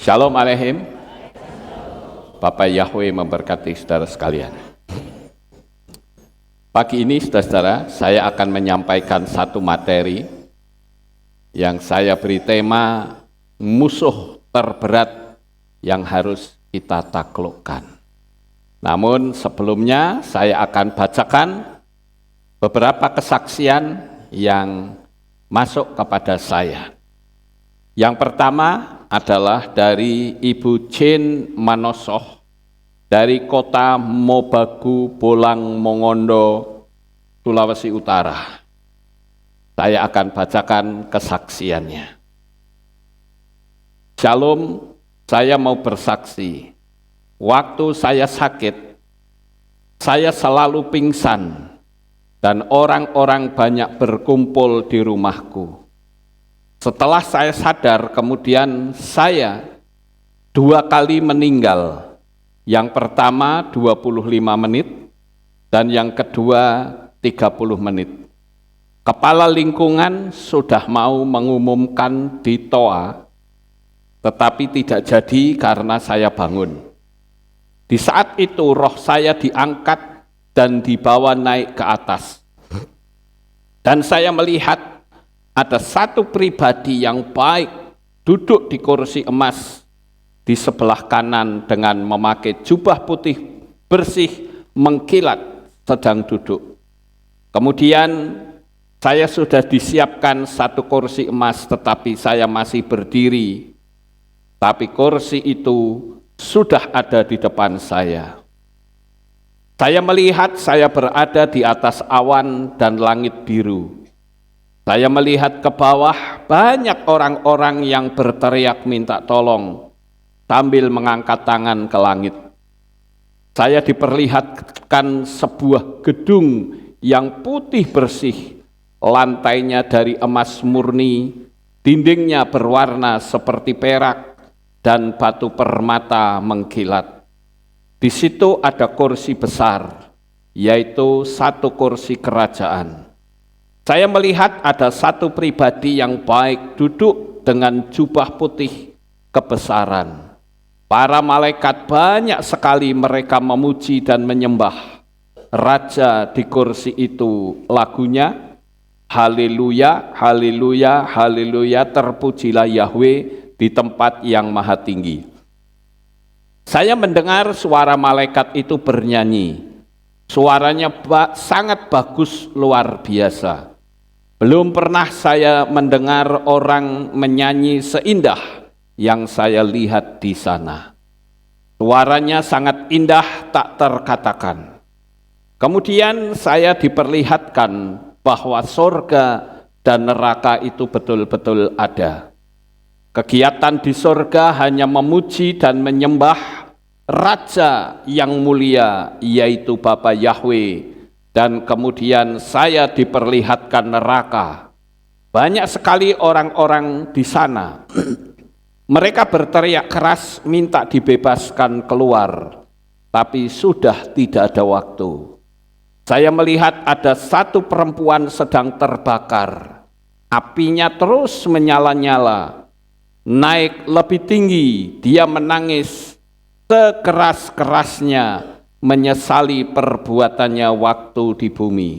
Shalom Aleihim. Bapak Yahweh memberkati saudara sekalian. Pagi ini saudara-saudara, saya akan menyampaikan satu materi yang saya beri tema musuh terberat yang harus kita taklukkan. Namun sebelumnya saya akan bacakan beberapa kesaksian yang masuk kepada saya. Yang pertama adalah dari Ibu Jane Manosoh dari kota Mobagu, Bolang, Mongondo, Sulawesi Utara. Saya akan bacakan kesaksiannya. Shalom, saya mau bersaksi. Waktu saya sakit, saya selalu pingsan dan orang-orang banyak berkumpul di rumahku. Setelah saya sadar, kemudian saya 2 kali meninggal. Yang pertama 25 menit dan yang kedua 30 menit. Kepala lingkungan sudah mau mengumumkan di TOA, tetapi tidak jadi karena saya bangun. Di saat itu roh saya diangkat dan dibawa naik ke atas. Dan saya melihat ada satu pribadi yang baik duduk di kursi emas di sebelah kanan dengan memakai jubah putih bersih mengkilat sedang duduk. Kemudian saya sudah disiapkan satu kursi emas tetapi saya masih berdiri. Tapi kursi itu sudah ada di depan saya. Saya melihat saya berada di atas awan dan langit biru. Saya melihat ke bawah banyak orang-orang yang berteriak minta tolong sambil mengangkat tangan ke langit. Saya diperlihatkan sebuah gedung yang putih bersih, lantainya dari emas murni, dindingnya berwarna seperti perak dan batu permata mengkilat. Di situ ada kursi besar, yaitu satu kursi kerajaan. Saya melihat ada satu pribadi yang baik duduk dengan jubah putih kebesaran. Para malaikat banyak sekali mereka memuji dan menyembah Raja di kursi itu. Lagunya, Haleluya, Haleluya, Haleluya, terpujilah Yahweh di tempat yang maha tinggi. Saya mendengar suara malaikat itu bernyanyi. Suaranya sangat bagus, luar biasa. Belum pernah saya mendengar orang menyanyi seindah yang saya lihat di sana. Suaranya sangat indah tak terkatakan. Kemudian saya diperlihatkan bahwa surga dan neraka itu betul-betul ada. Kegiatan di surga hanya memuji dan menyembah Raja yang mulia, yaitu Bapa Yahweh. Dan kemudian saya diperlihatkan neraka. Banyak sekali orang-orang di sana. Mereka berteriak keras minta dibebaskan keluar, tapi sudah tidak ada waktu. Saya melihat ada satu perempuan sedang terbakar. Apinya terus menyala-nyala, naik lebih tinggi. Dia menangis sekeras-kerasnya, menyesali perbuatannya waktu di bumi.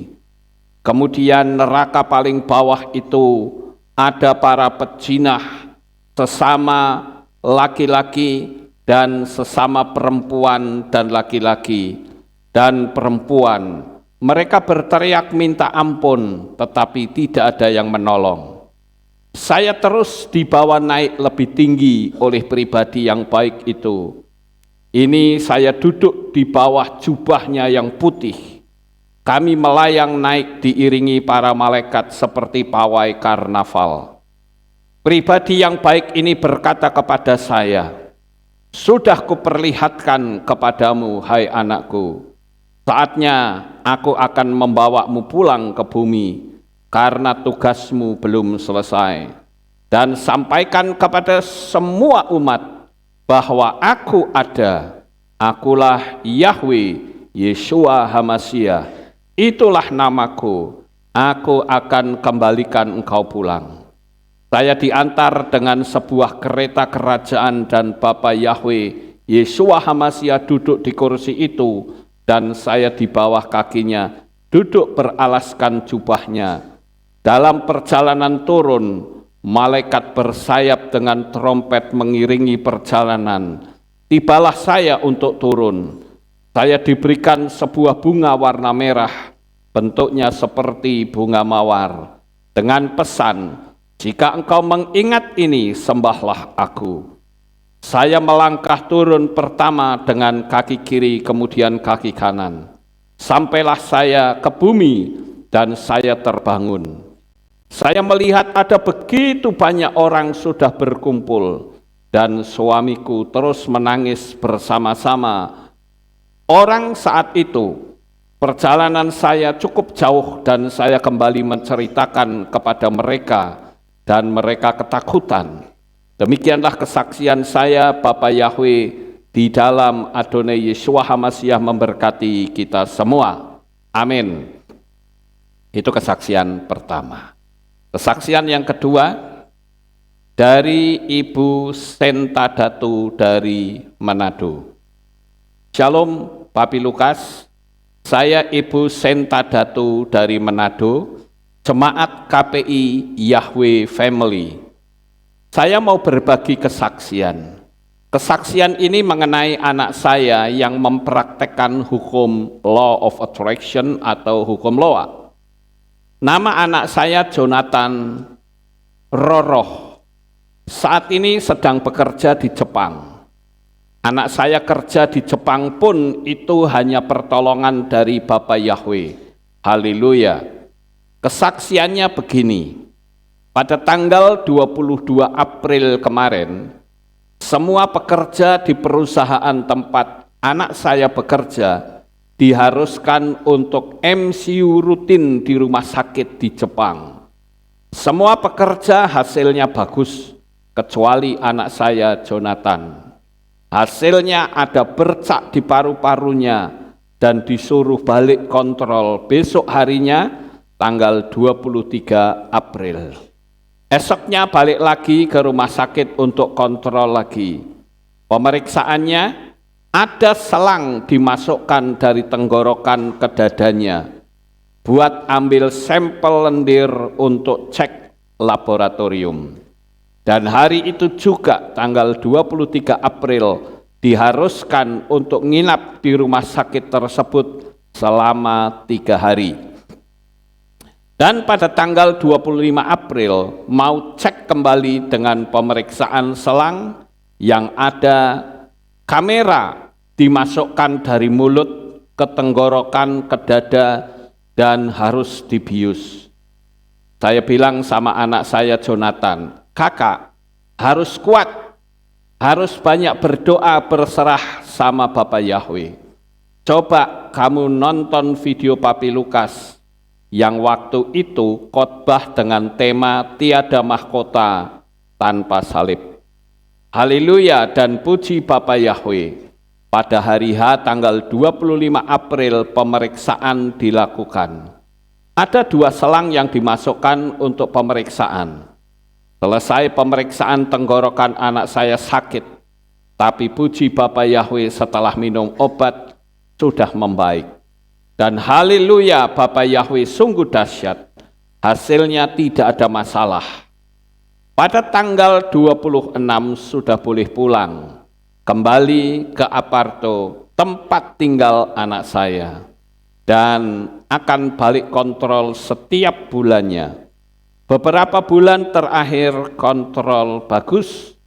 Kemudian neraka paling bawah itu ada para pejinah, sesama laki-laki dan sesama perempuan dan laki-laki dan perempuan. Mereka berteriak minta ampun, tetapi tidak ada yang menolong. Saya terus dibawa naik lebih tinggi oleh pribadi yang baik itu. Ini saya duduk di bawah jubahnya yang putih. Kami melayang naik diiringi para malaikat seperti pawai karnaval. Pribadi yang baik ini berkata kepada saya, "Sudah kuperlihatkan kepadamu, hai anakku, saatnya aku akan membawamu pulang ke bumi karena tugasmu belum selesai. Dan sampaikan kepada semua umat bahwa aku ada, akulah Yahweh, Yeshua HaMashiach, itulah namaku, aku akan kembalikan engkau pulang." Saya diantar dengan sebuah kereta kerajaan dan Bapak Yahweh Yeshua HaMashiach duduk di kursi itu dan saya di bawah kakinya duduk beralaskan jubahnya. Dalam perjalanan turun, malaikat bersayap dengan trompet mengiringi perjalanan. Tibalah saya untuk turun. Saya diberikan sebuah bunga warna merah, bentuknya seperti bunga mawar, dengan pesan, jika engkau mengingat ini, sembahlah aku. Saya melangkah turun pertama dengan kaki kiri, kemudian kaki kanan. Sampailah saya ke bumi dan saya terbangun. Saya melihat ada begitu banyak orang sudah berkumpul dan suamiku terus menangis bersama-sama. Orang saat itu, perjalanan saya cukup jauh dan saya kembali menceritakan kepada mereka dan mereka ketakutan. Demikianlah kesaksian saya, Bapak Yahweh, di dalam Adonai Yeshua HaMashiach memberkati kita semua. Amin. Itu kesaksian pertama. Kesaksian yang kedua dari Ibu Senta Datu dari Manado. Shalom, Papi Lukas. Saya Ibu Senta Datu dari Manado, Jemaat KPI Yahweh Family. Saya mau berbagi kesaksian. Kesaksian ini mengenai anak saya yang mempraktekkan hukum Law of Attraction atau hukum Loa. Nama anak saya Jonathan Roroh. Saat ini sedang bekerja di Jepang. Anak saya kerja di Jepang pun itu hanya pertolongan dari Bapak Yahweh. Haleluya. Kesaksiannya begini. Pada tanggal 22 April kemarin, semua pekerja di perusahaan tempat anak saya bekerja diharuskan untuk MCU rutin di rumah sakit di Jepang. Semua pekerja hasilnya bagus, kecuali anak saya Jonathan. Hasilnya ada bercak di paru-parunya dan disuruh balik kontrol besok harinya tanggal 23 April. Esoknya balik lagi ke rumah sakit untuk kontrol lagi. Pemeriksaannya ada selang dimasukkan dari tenggorokan ke dadanya buat ambil sampel lendir untuk cek laboratorium. Dan hari itu juga tanggal 23 April diharuskan untuk nginap di rumah sakit tersebut selama 3 hari. Dan pada tanggal 25 April mau cek kembali dengan pemeriksaan selang yang ada kamera dimasukkan dari mulut ke tenggorokan ke dada dan harus dibius. Saya bilang sama anak saya Jonathan, kakak harus kuat, harus banyak berdoa berserah sama Bapak Yahweh. Coba kamu nonton video Papi Lukas yang waktu itu khotbah dengan tema tiada mahkota tanpa salib. Haleluya dan puji Bapak Yahweh. Pada hari H tanggal 25 April pemeriksaan dilakukan. Ada 2 selang yang dimasukkan untuk pemeriksaan. Selesai pemeriksaan tenggorokan anak saya sakit, tapi puji Bapak Yahweh setelah minum obat sudah membaik. Dan haleluya Bapak Yahweh sungguh dahsyat, hasilnya tidak ada masalah. Pada tanggal 26 sudah boleh pulang, kembali ke aparto tempat tinggal anak saya, dan akan balik kontrol setiap bulannya. Beberapa bulan terakhir kontrol bagus,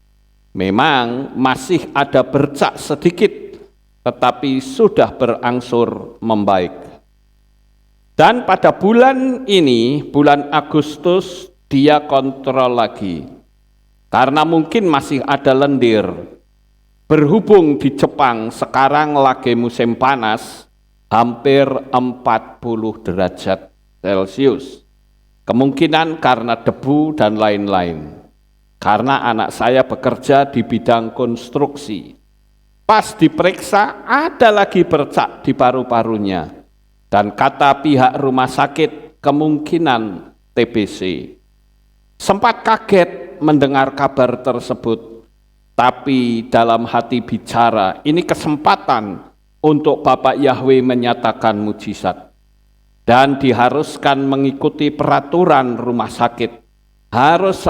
memang masih ada bercak sedikit, tetapi sudah berangsur membaik. Dan pada bulan ini, bulan Agustus, dia kontrol lagi. Karena mungkin masih ada lendir. Berhubung di Jepang sekarang lagi musim panas, hampir 40 derajat Celcius. Kemungkinan karena debu dan lain-lain. Karena anak saya bekerja di bidang konstruksi. Pas diperiksa ada lagi bercak di paru-parunya. Dan kata pihak rumah sakit kemungkinan TBC. Sempat kaget mendengar kabar tersebut, tapi dalam hati bicara, ini kesempatan untuk Bapak Yahweh menyatakan mujizat. Dan diharuskan mengikuti peraturan rumah sakit, harus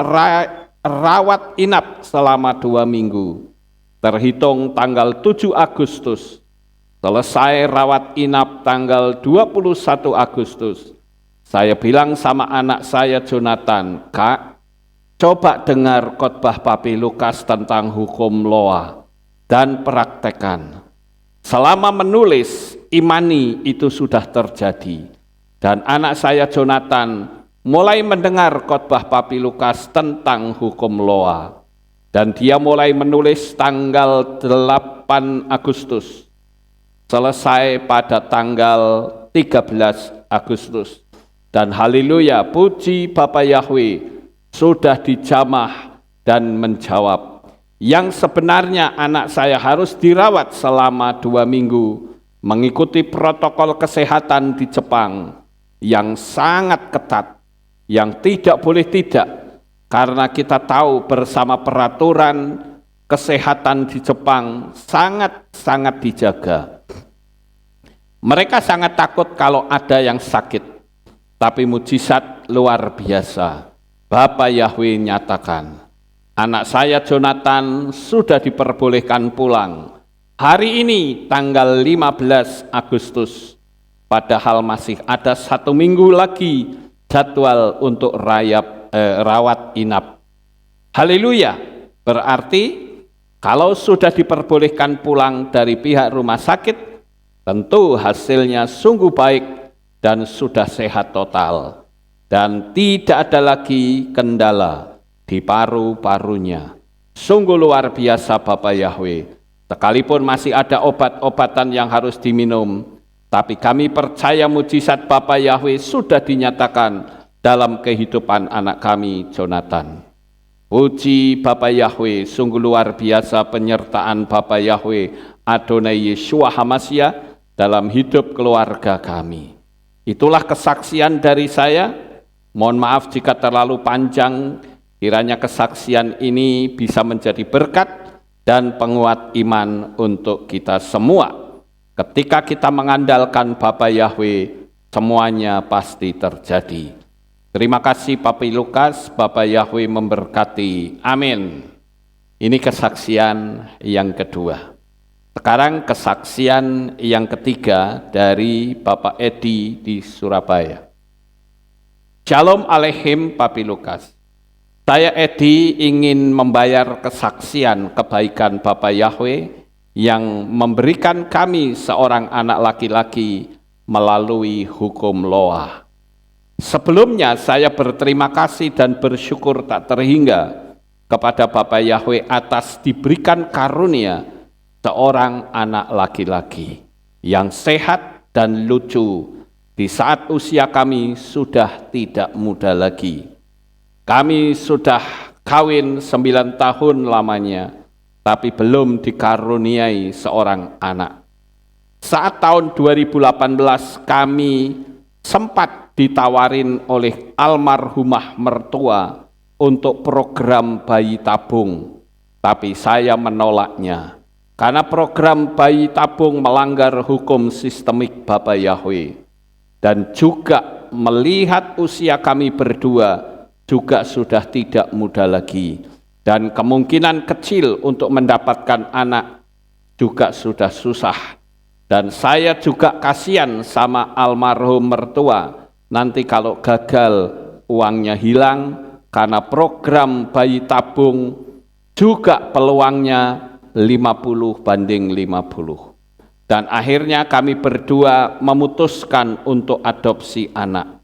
rawat inap selama 2 minggu. Terhitung tanggal 7 Agustus, selesai rawat inap tanggal 21 Agustus, saya bilang sama anak saya Jonathan, "Kak, coba dengar khotbah Papi Lukas tentang hukum loa dan praktekan." Selama menulis, imani itu sudah terjadi. Dan anak saya Jonathan mulai mendengar khotbah Papi Lukas tentang hukum loa. Dan dia mulai menulis tanggal 8 Agustus. Selesai pada tanggal 13 Agustus. Dan haleluya, puji Bapa Yahweh, sudah dijamah dan menjawab. Yang sebenarnya anak saya harus dirawat selama 2 minggu, mengikuti protokol kesehatan di Jepang yang sangat ketat, yang tidak boleh tidak, karena kita tahu bersama peraturan kesehatan di Jepang sangat-sangat dijaga. Mereka sangat takut kalau ada yang sakit. Tapi mujizat luar biasa. Bapa Yahweh nyatakan, anak saya Jonathan sudah diperbolehkan pulang. Hari ini tanggal 15 Agustus. Padahal masih ada 1 minggu lagi jadwal untuk rawat inap. Haleluya. Berarti kalau sudah diperbolehkan pulang dari pihak rumah sakit, tentu hasilnya sungguh baik dan sudah sehat total, dan tidak ada lagi kendala di paru-parunya. Sungguh luar biasa Bapak Yahweh. Sekalipun masih ada obat-obatan yang harus diminum, tapi kami percaya mujizat Bapak Yahweh sudah dinyatakan dalam kehidupan anak kami Jonathan. Puji Bapak Yahweh, sungguh luar biasa penyertaan Bapak Yahweh Adonai Yeshua HaMashiach dalam hidup keluarga kami. Itulah kesaksian dari saya. Mohon maaf jika terlalu panjang, kiranya kesaksian ini bisa menjadi berkat dan penguat iman untuk kita semua. Ketika kita mengandalkan Bapa Yahweh, semuanya pasti terjadi. Terima kasih Papi Lukas, Bapa Yahweh memberkati. Amin. Ini kesaksian yang kedua. Sekarang kesaksian yang ketiga dari Bapak Edi di Surabaya. Shalom Aleichem Papi Lukas. Saya Edi ingin membayar kesaksian kebaikan Bapak Yahweh yang memberikan kami seorang anak laki-laki melalui hukum loa. Sebelumnya saya berterima kasih dan bersyukur tak terhingga kepada Bapak Yahweh atas diberikan karunia seorang anak laki-laki yang sehat dan lucu di saat usia kami sudah tidak muda lagi. Kami sudah kawin 9 tahun lamanya, tapi belum dikaruniai seorang anak. Saat tahun 2018 kami sempat ditawarin oleh almarhumah mertua untuk program bayi tabung, tapi saya menolaknya. Karena program bayi tabung melanggar hukum sistemik Bapa Yahweh. Dan juga melihat usia kami berdua juga sudah tidak muda lagi. Dan kemungkinan kecil untuk mendapatkan anak juga sudah susah. Dan saya juga kasihan sama almarhum mertua. Nanti kalau gagal uangnya hilang, karena program bayi tabung juga peluangnya 50/50. Dan akhirnya kami berdua memutuskan untuk adopsi anak.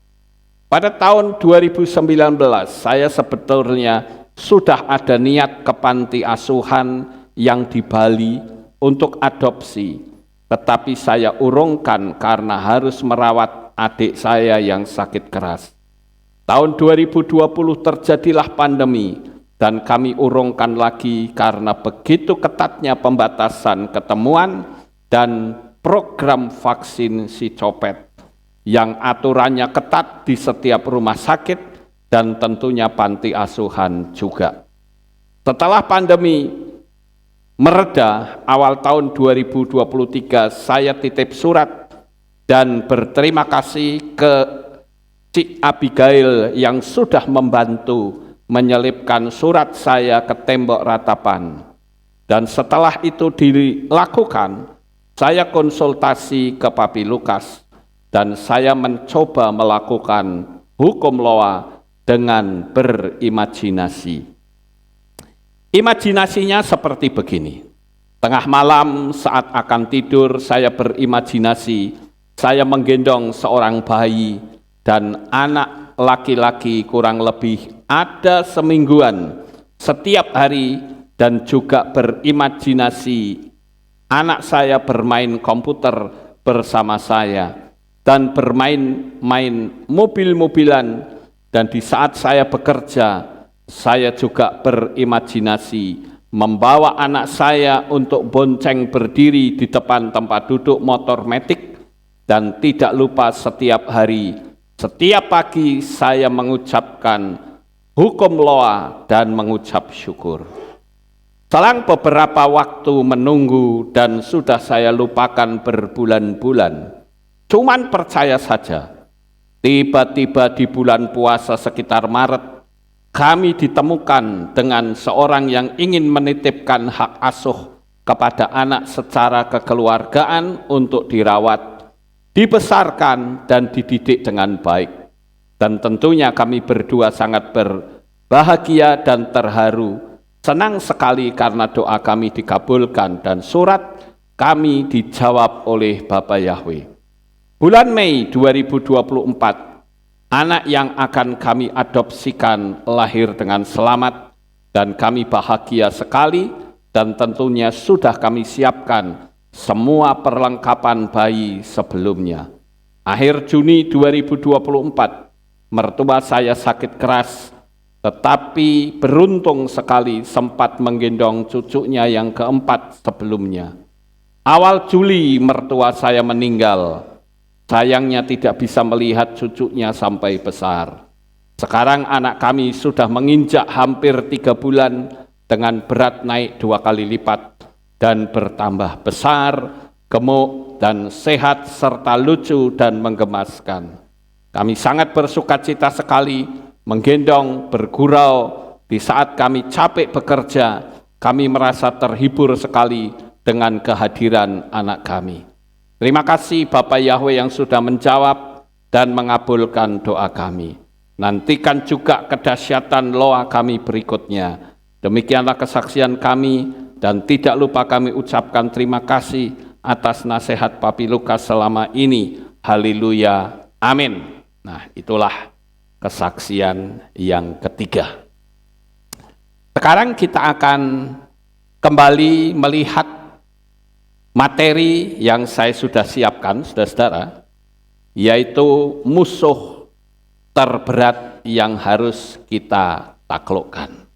Pada tahun 2019 saya sebetulnya sudah ada niat ke panti asuhan yang di Bali untuk adopsi, tetapi saya urungkan karena harus merawat adik saya yang sakit keras. Tahun 2020 terjadilah pandemi, dan kami urungkan lagi karena begitu ketatnya pembatasan ketemuan dan program vaksin si copet yang aturannya ketat di setiap rumah sakit dan tentunya panti asuhan juga. Setelah pandemi mereda awal tahun 2023, saya titip surat dan berterima kasih ke Cik Abigail yang sudah membantu menyelipkan surat saya ke tembok ratapan. Dan setelah itu dilakukan, saya konsultasi ke Papi Lukas dan saya mencoba melakukan hukum loa dengan berimajinasi. Imajinasinya seperti begini. Tengah malam saat akan tidur, saya berimajinasi, saya menggendong seorang bayi dan anak laki-laki kurang lebih ada semingguan setiap hari, dan juga berimajinasi anak saya bermain komputer bersama saya dan bermain-main mobil-mobilan, dan di saat saya bekerja, saya juga berimajinasi membawa anak saya untuk bonceng berdiri di depan tempat duduk motor metik, dan tidak lupa setiap hari, setiap pagi saya mengucapkan hukum loa dan mengucap syukur. Selang beberapa waktu menunggu dan sudah saya lupakan berbulan-bulan, cuman percaya saja, tiba-tiba di bulan puasa sekitar Maret, kami ditemukan dengan seorang yang ingin menitipkan hak asuh kepada anak secara kekeluargaan untuk dirawat, dibesarkan, dan dididik dengan baik. Dan tentunya kami berdua sangat berbahagia dan terharu, senang sekali karena doa kami dikabulkan dan surat kami dijawab oleh Bapa Yahweh. Bulan Mei 2024, anak yang akan kami adopsikan lahir dengan selamat, dan kami bahagia sekali, dan tentunya sudah kami siapkan semua perlengkapan bayi sebelumnya. Akhir Juni 2024, mertua saya sakit keras, tetapi beruntung sekali sempat menggendong cucunya yang keempat sebelumnya. Awal Juli mertua saya meninggal. Sayangnya tidak bisa melihat cucunya sampai besar. Sekarang anak kami sudah menginjak hampir 3 bulan dengan berat naik 2 kali lipat dan bertambah besar, gemuk, dan sehat serta lucu dan menggemaskan. Kami sangat bersukacita sekali menggendong, bergurau. Di saat kami capek bekerja, kami merasa terhibur sekali dengan kehadiran anak kami. Terima kasih Bapak Yahweh yang sudah menjawab dan mengabulkan doa kami. Nantikan juga kedahsyatan loa kami berikutnya. Demikianlah kesaksian kami, dan tidak lupa kami ucapkan terima kasih atas nasihat Papi Lukas selama ini. Haleluya, amin. Nah, itulah kesaksian yang ketiga. Sekarang kita akan kembali melihat materi yang saya sudah siapkan, saudara-saudara, yaitu musuh terberat yang harus kita taklukkan.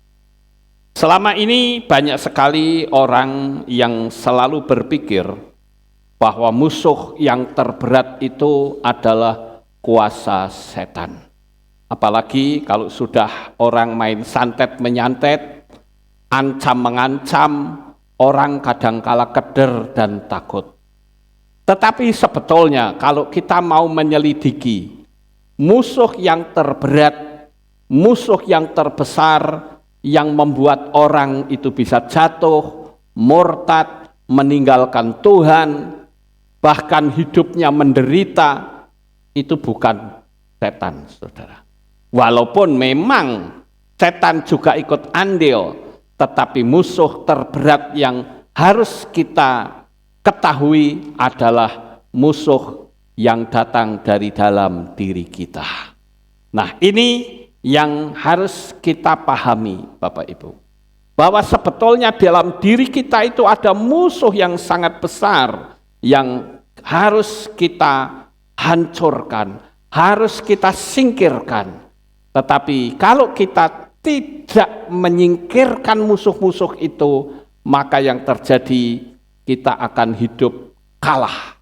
Selama ini banyak sekali orang yang selalu berpikir bahwa musuh yang terberat itu adalah kuasa setan. Apalagi kalau sudah orang main santet menyantet, ancam mengancam, orang kadangkala keder dan takut. Tetapi sebetulnya kalau kita mau menyelidiki musuh yang terberat, musuh yang terbesar yang membuat orang itu bisa jatuh, murtad, meninggalkan Tuhan, bahkan hidupnya menderita, itu bukan setan, saudara. Walaupun memang setan juga ikut andil, tetapi musuh terberat yang harus kita ketahui adalah musuh yang datang dari dalam diri kita. Nah, ini yang harus kita pahami, Bapak Ibu, bahwa sebetulnya dalam diri kita itu ada musuh yang sangat besar yang harus kita hancurkan, harus kita singkirkan. Tetapi kalau kita tidak menyingkirkan musuh-musuh itu, maka yang terjadi kita akan hidup kalah.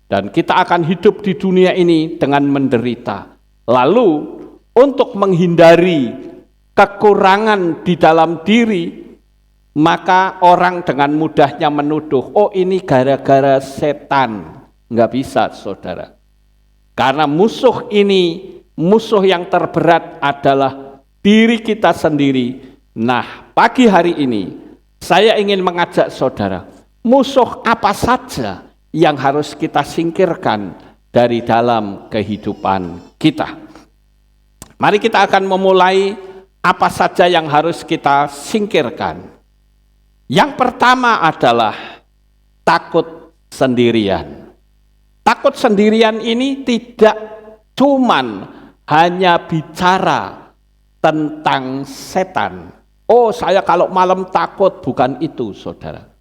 Dan kita akan hidup di dunia ini dengan menderita. Lalu untuk menghindari kekurangan di dalam diri, maka orang dengan mudahnya menuduh, oh ini gara-gara setan. Nggak bisa, saudara. Karena musuh ini, musuh yang terberat adalah diri kita sendiri. Nah, pagi hari ini, saya ingin mengajak saudara, musuh apa saja yang harus kita singkirkan dari dalam kehidupan kita. Mari kita akan memulai apa saja yang harus kita singkirkan. Yang pertama adalah takut sendirian. Takut sendirian ini tidak cuman hanya bicara tentang setan. Oh, saya kalau malam takut, bukan itu, saudara.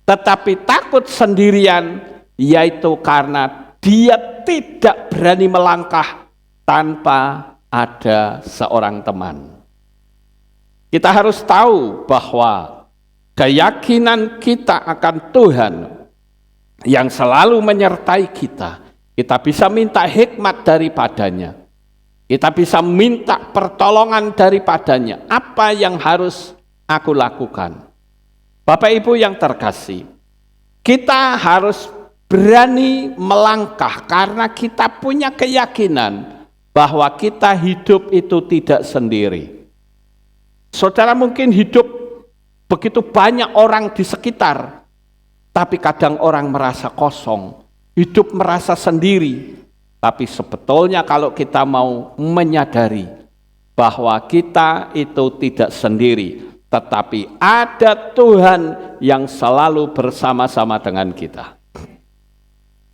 Tetapi takut sendirian yaitu karena dia tidak berani melangkah tanpa ada seorang teman. Kita harus tahu bahwa keyakinan kita akan Tuhan yang selalu menyertai kita. Kita bisa minta hikmat daripadanya. Kita bisa minta pertolongan daripadanya. Apa yang harus aku lakukan? Bapak Ibu yang terkasih, kita harus berani melangkah karena kita punya keyakinan bahwa kita hidup itu tidak sendiri. Saudara mungkin hidup begitu banyak orang di sekitar, tapi kadang orang merasa kosong, hidup merasa sendiri. Tapi sebetulnya kalau kita mau menyadari bahwa kita itu tidak sendiri, tetapi ada Tuhan yang selalu bersama-sama dengan kita.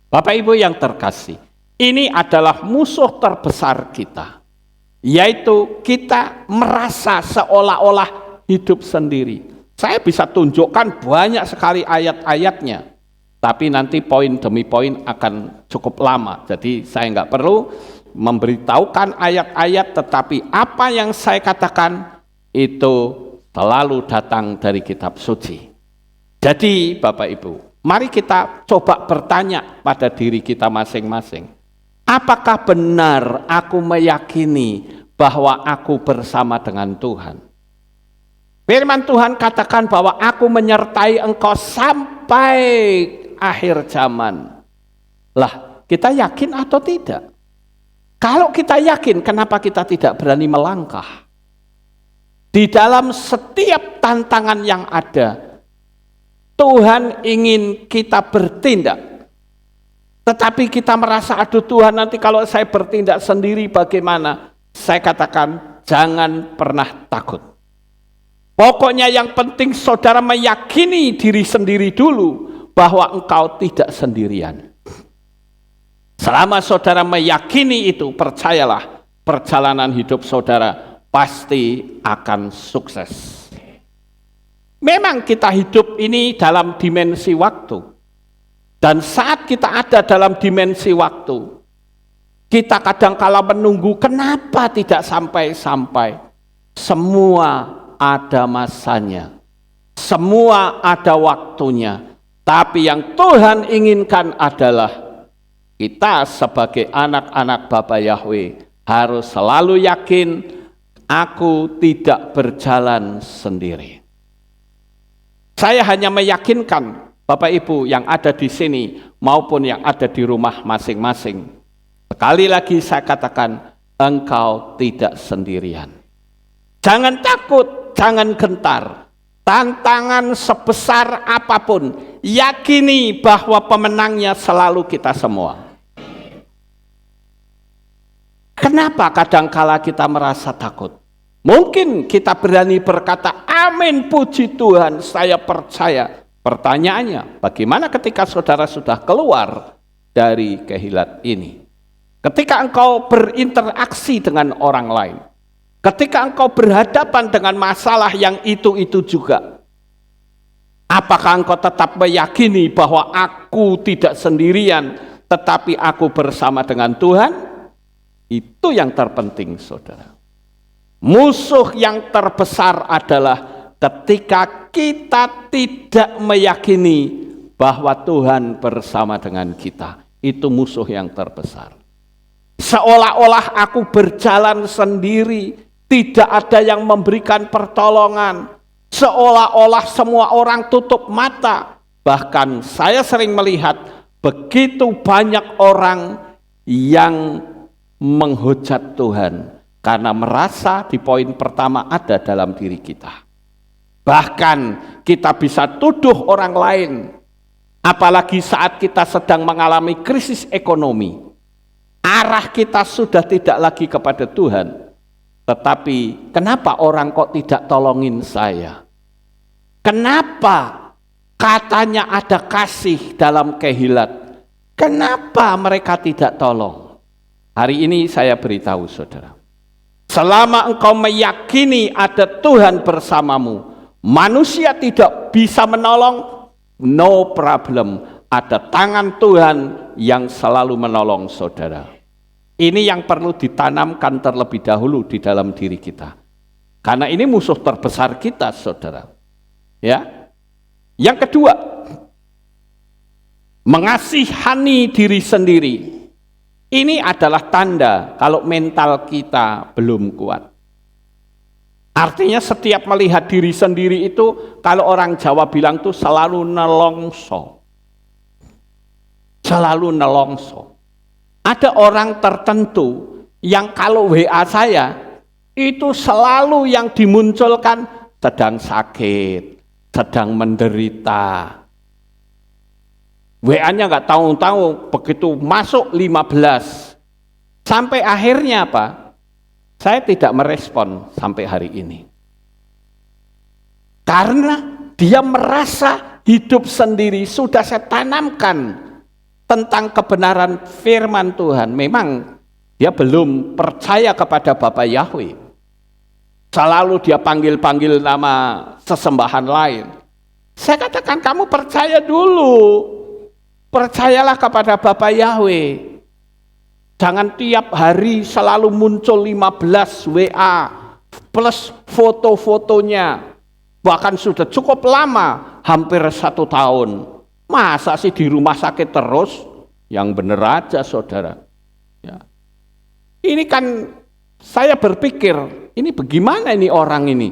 Bapak Ibu yang terkasih, ini adalah musuh terbesar kita, yaitu kita merasa seolah-olah hidup sendiri. Saya bisa tunjukkan banyak sekali ayat-ayatnya, tapi nanti poin demi poin akan cukup lama. Jadi saya nggak perlu memberitahukan ayat-ayat, tetapi apa yang saya katakan itu selalu datang dari kitab suci. Jadi Bapak Ibu, mari kita coba bertanya pada diri kita masing-masing. Apakah benar aku meyakini bahwa aku bersama dengan Tuhan? Firman Tuhan katakan bahwa aku menyertai engkau sampai akhir zaman. Lah, kita yakin atau tidak? Kalau kita yakin, kenapa kita tidak berani melangkah? Di dalam setiap tantangan yang ada, Tuhan ingin kita bertindak. Tetapi kita merasa, aduh Tuhan, nanti kalau saya bertindak sendiri bagaimana? Saya katakan, jangan pernah takut. Pokoknya yang penting saudara meyakini diri sendiri dulu bahwa engkau tidak sendirian. Selama saudara meyakini itu, percayalah perjalanan hidup saudara pasti akan sukses. Memang kita hidup ini dalam dimensi waktu. Dan saat kita ada dalam dimensi waktu, kita kadang-kala menunggu kenapa tidak sampai-sampai. Semua ada masanya, semua ada waktunya. Tapi yang Tuhan inginkan adalah kita sebagai anak-anak Bapa Yahweh harus selalu yakin, aku tidak berjalan sendiri. Saya hanya meyakinkan Bapak Ibu yang ada di sini maupun yang ada di rumah masing-masing. Sekali lagi saya katakan, engkau tidak sendirian. Jangan takut, jangan gentar. Tantangan sebesar apapun, yakini bahwa pemenangnya selalu kita semua. Kenapa kadangkala kita merasa takut? Mungkin kita berani berkata, amin, puji Tuhan, saya percaya. Pertanyaannya, bagaimana ketika saudara sudah keluar dari kehilat ini? Ketika engkau berinteraksi dengan orang lain, ketika engkau berhadapan dengan masalah yang itu-itu juga, apakah engkau tetap meyakini bahwa aku tidak sendirian, tetapi aku bersama dengan Tuhan? Itu yang terpenting, saudara. Musuh yang terbesar adalah ketika kita tidak meyakini bahwa Tuhan bersama dengan kita. Itu musuh yang terbesar. Seolah-olah aku berjalan sendiri, tidak ada yang memberikan pertolongan. Seolah-olah semua orang tutup mata. Bahkan saya sering melihat begitu banyak orang yang menghujat Tuhan karena merasa di poin pertama ada dalam diri kita. Bahkan kita bisa tuduh orang lain, apalagi saat kita sedang mengalami krisis ekonomi. Arah kita sudah tidak lagi kepada Tuhan, tetapi kenapa orang kok tidak tolongin saya? Kenapa katanya ada kasih dalam kehilat? Kenapa mereka tidak tolong? Hari ini saya beritahu saudara, selama engkau meyakini ada Tuhan bersamamu, manusia tidak bisa menolong, no problem. Ada tangan Tuhan yang selalu menolong saudara. Ini yang perlu ditanamkan terlebih dahulu di dalam diri kita. Karena ini musuh terbesar kita, saudara. Ya. Yang kedua, mengasihani diri sendiri. Ini adalah tanda kalau mental kita belum kuat. Artinya setiap melihat diri sendiri itu, kalau orang Jawa bilang tuh selalu nelongso. Selalu nelongso. Ada orang tertentu yang kalau WA saya, itu selalu yang dimunculkan sedang sakit, sedang menderita. WA-nya nggak tahu-tahu, begitu masuk 15. Sampai akhirnya apa? Saya tidak merespon sampai hari ini. Karena dia merasa hidup sendiri, sudah saya tanamkan tentang kebenaran firman Tuhan. Memang dia belum percaya kepada Bapa Yahweh. Selalu dia panggil-panggil nama sesembahan lain. Saya katakan kamu percaya dulu. Percayalah kepada Bapa Yahweh. Jangan tiap hari selalu muncul 15 WA plus foto-fotonya. Bahkan sudah cukup lama, hampir 1 tahun. Masa sih di rumah sakit terus? Yang bener aja saudara. Ya. Ini kan saya berpikir, ini bagaimana ini orang ini?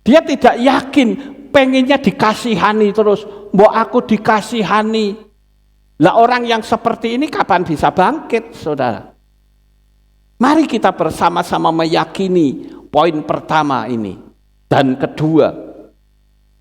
Dia tidak yakin, pengennya dikasihani terus. Mbok aku dikasihani. Lah orang yang seperti ini kapan bisa bangkit, saudara? Mari kita bersama-sama meyakini poin pertama ini. Dan kedua,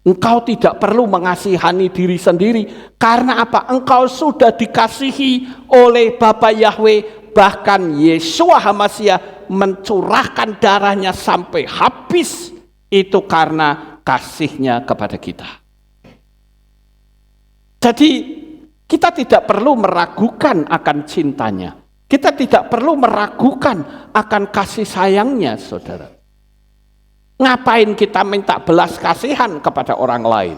engkau tidak perlu mengasihani diri sendiri. Karena apa? Engkau sudah dikasihi oleh Bapa Yahweh. Bahkan Yeshua HaMashiach mencurahkan darahnya sampai habis. Itu karena kasihnya kepada kita. Jadi kita tidak perlu meragukan akan cintanya. Kita tidak perlu meragukan akan kasih sayangnya, saudara. Ngapain kita minta belas kasihan kepada orang lain?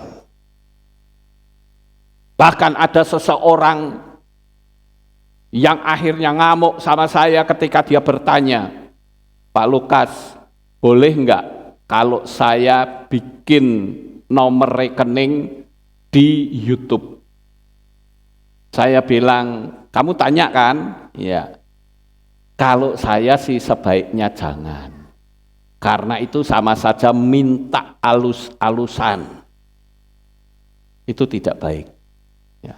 Bahkan ada seseorang yang akhirnya ngamuk sama saya ketika dia bertanya, Pak Lukas, boleh enggak kalau saya bikin nomor rekening di YouTube? Saya bilang, kamu tanya kan? Ya. Kalau saya sih sebaiknya jangan. Karena itu sama saja minta alus-alusan. Itu tidak baik. Ya.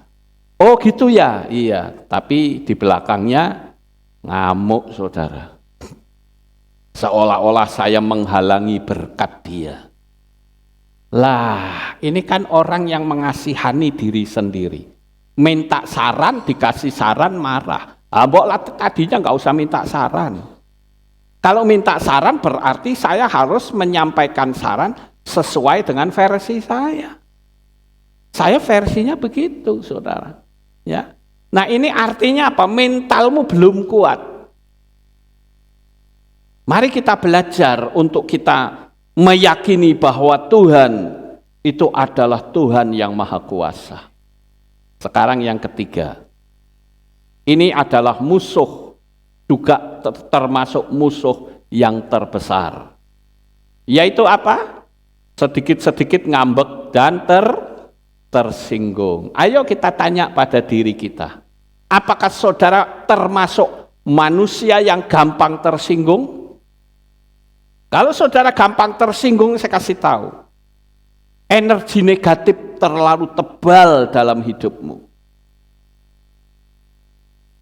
Oh gitu ya? Iya. Tapi di belakangnya ngamuk saudara. Seolah-olah saya menghalangi berkat dia. Lah, ini kan orang yang mengasihani diri sendiri. Minta saran, dikasih saran marah. Mbok lah tadinya nggak usah minta saran. Kalau minta saran berarti saya harus menyampaikan saran sesuai dengan versi saya. Saya versinya begitu, saudara. Ya. Nah ini artinya apa? Mentalmu belum kuat. Mari kita belajar untuk kita meyakini bahwa Tuhan itu adalah Tuhan yang Maha Kuasa. Sekarang yang ketiga. Ini adalah musuh, juga termasuk musuh yang terbesar. Yaitu apa? Sedikit-sedikit ngambek dan tersinggung. Ayo kita tanya pada diri kita. Apakah saudara termasuk manusia yang gampang tersinggung? Kalau saudara gampang tersinggung, saya kasih tahu, energi negatif terlalu tebal dalam hidupmu.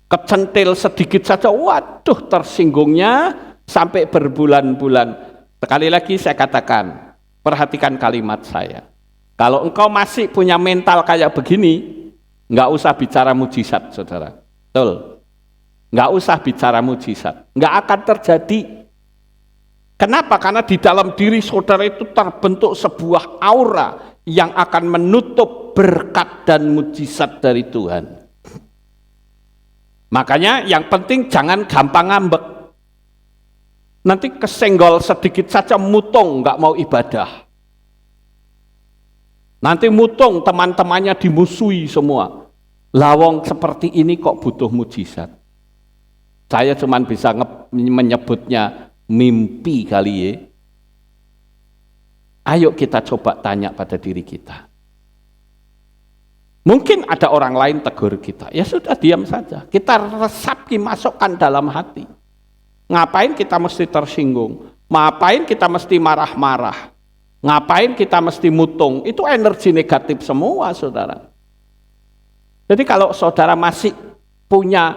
Kecentil sedikit saja, waduh tersinggungnya sampai berbulan-bulan. Sekali lagi saya katakan, perhatikan kalimat saya. Kalau engkau masih punya mental kayak begini, nggak usah bicara mujizat, saudara. Betul. Nggak usah bicara mujizat. Nggak akan terjadi. Kenapa? Karena di dalam diri saudara itu terbentuk sebuah aura yang akan menutup berkat dan mujizat dari Tuhan. Makanya yang penting jangan gampang ngambek. Nanti kesenggol sedikit saja mutung, nggak mau ibadah. Nanti mutung teman-temannya dimusuhi semua. Lawong seperti ini kok butuh mujizat. Saya cuma bisa menyebutnya mimpi kali ya. Ayo kita coba tanya pada diri kita. Mungkin ada orang lain tegur kita, ya sudah diam saja. Kita resapi, masukkan dalam hati. Ngapain kita mesti tersinggung? Ngapain kita mesti marah-marah? Ngapain kita mesti mutung? Itu energi negatif semua, saudara. Jadi kalau saudara masih punya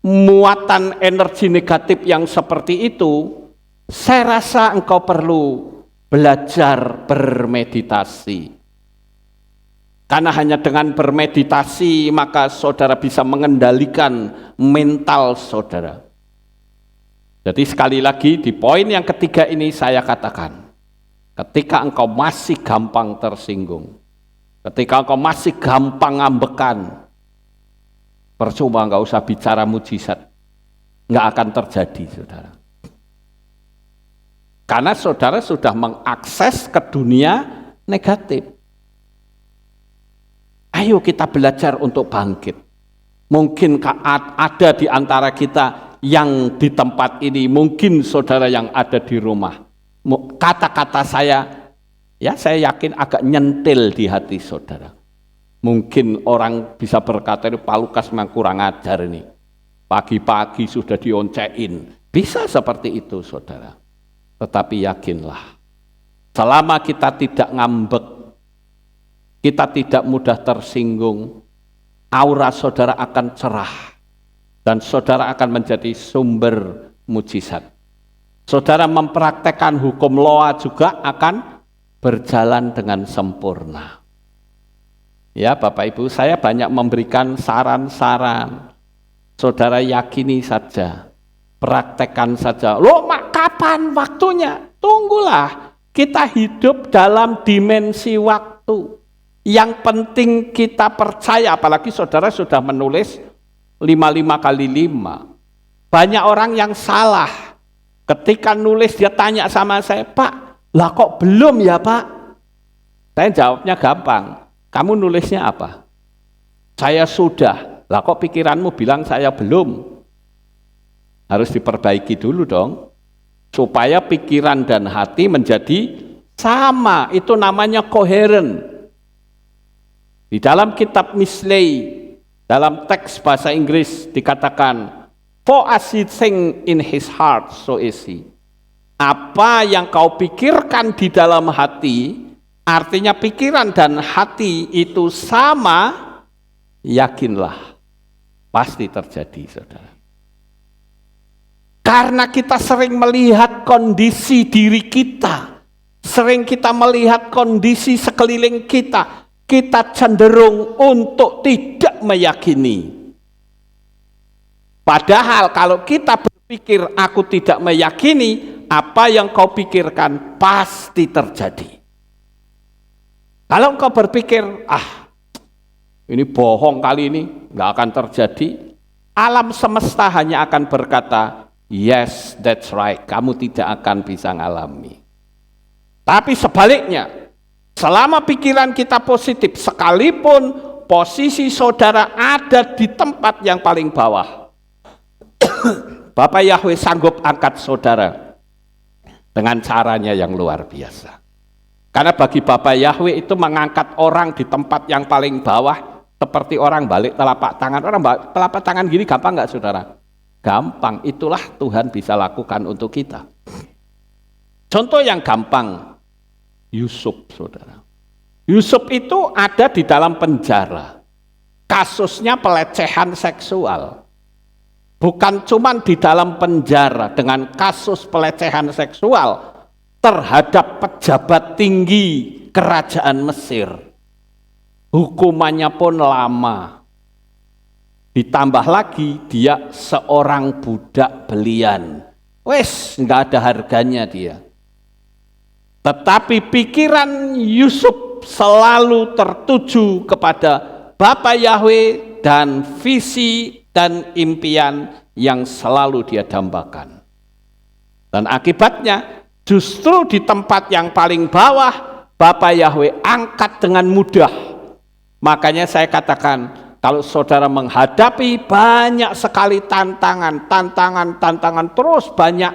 muatan energi negatif yang seperti itu, saya rasa engkau perlu belajar bermeditasi. Karena hanya dengan bermeditasi maka saudara bisa mengendalikan mental saudara. Jadi sekali lagi di poin yang ketiga ini saya katakan, ketika engkau masih gampang tersinggung, ketika engkau masih gampang ngambekan, percuma enggak usah bicara mujizat, enggak akan terjadi, saudara. Karena saudara sudah mengakses ke dunia negatif. Ayo kita belajar untuk bangkit. Mungkin ada di antara kita yang di tempat ini, mungkin saudara yang ada di rumah. Kata-kata saya, ya saya yakin agak nyentil di hati saudara. Mungkin orang bisa berkata, Pak Lukas memang kurang ajar ini. Pagi-pagi sudah dioncein. Bisa seperti itu saudara. Tetapi yakinlah, selama kita tidak ngambek, kita tidak mudah tersinggung, aura saudara akan cerah. Dan saudara akan menjadi sumber mujizat. Saudara mempraktekkan hukum Loa juga akan berjalan dengan sempurna. Ya Bapak Ibu, saya banyak memberikan saran-saran. Saudara yakini saja, praktekkan saja. Loh, kapan waktunya? Tunggulah, kita hidup dalam dimensi waktu. Yang penting kita percaya, apalagi saudara sudah menulis 55x5. Banyak orang yang salah. Ketika nulis dia tanya sama saya, Pak, lah kok belum ya Pak? Saya jawabnya gampang. Kamu nulisnya apa? Saya sudah. Lah kok pikiranmu bilang saya belum? Harus diperbaiki dulu dong. Supaya pikiran dan hati menjadi sama. Itu namanya koheren. Di dalam kitab Misley, dalam teks bahasa Inggris dikatakan, for as he think in his heart, so is he. Apa yang kau pikirkan di dalam hati, artinya pikiran dan hati itu sama, yakinlah, pasti terjadi, saudara. Karena kita sering melihat kondisi diri kita, sering kita melihat kondisi sekeliling kita, kita cenderung untuk tidak meyakini. Padahal kalau kita berpikir aku tidak meyakini, apa yang kau pikirkan pasti terjadi. Kalau engkau berpikir, ini bohong kali ini, nggak akan terjadi, alam semesta hanya akan berkata, yes, that's right, kamu tidak akan bisa ngalami. Tapi sebaliknya, selama pikiran kita positif, sekalipun posisi saudara ada di tempat yang paling bawah, Bapak Yahweh sanggup angkat saudara dengan caranya yang luar biasa. Karena bagi Bapak Yahweh itu mengangkat orang di tempat yang paling bawah seperti orang balik telapak tangan. Orang telapak tangan gini gampang nggak saudara? gampang, itulah Tuhan bisa lakukan untuk kita. Contoh yang gampang, Yusuf, saudara. Yusuf itu ada di dalam penjara. Kasusnya pelecehan seksual. Bukan cuma di dalam penjara dengan kasus pelecehan seksual terhadap pejabat tinggi kerajaan Mesir. Hukumannya pun lama. Ditambah lagi dia seorang budak belian. Wes, nggak ada harganya dia. Tetapi pikiran Yusuf selalu tertuju kepada Bapa Yahweh dan visi dan impian yang selalu dia dambakan. Dan akibatnya justru di tempat yang paling bawah Bapa Yahweh angkat dengan mudah. Makanya saya katakan, kalau saudara menghadapi banyak sekali tantangan terus banyak,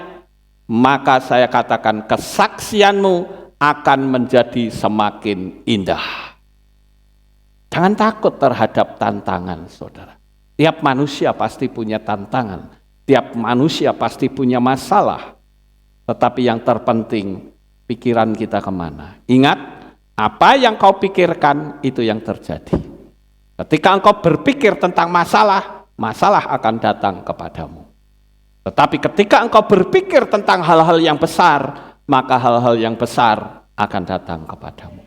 maka saya katakan kesaksianmu akan menjadi semakin indah. Jangan takut terhadap tantangan, saudara. Tiap manusia pasti punya tantangan, tiap manusia pasti punya masalah. Tetapi yang terpenting, pikiran kita kemana? Ingat, apa yang kau pikirkan itu yang terjadi. Ketika engkau berpikir tentang masalah, masalah akan datang kepadamu. Tetapi ketika engkau berpikir tentang hal-hal yang besar, maka hal-hal yang besar akan datang kepadamu.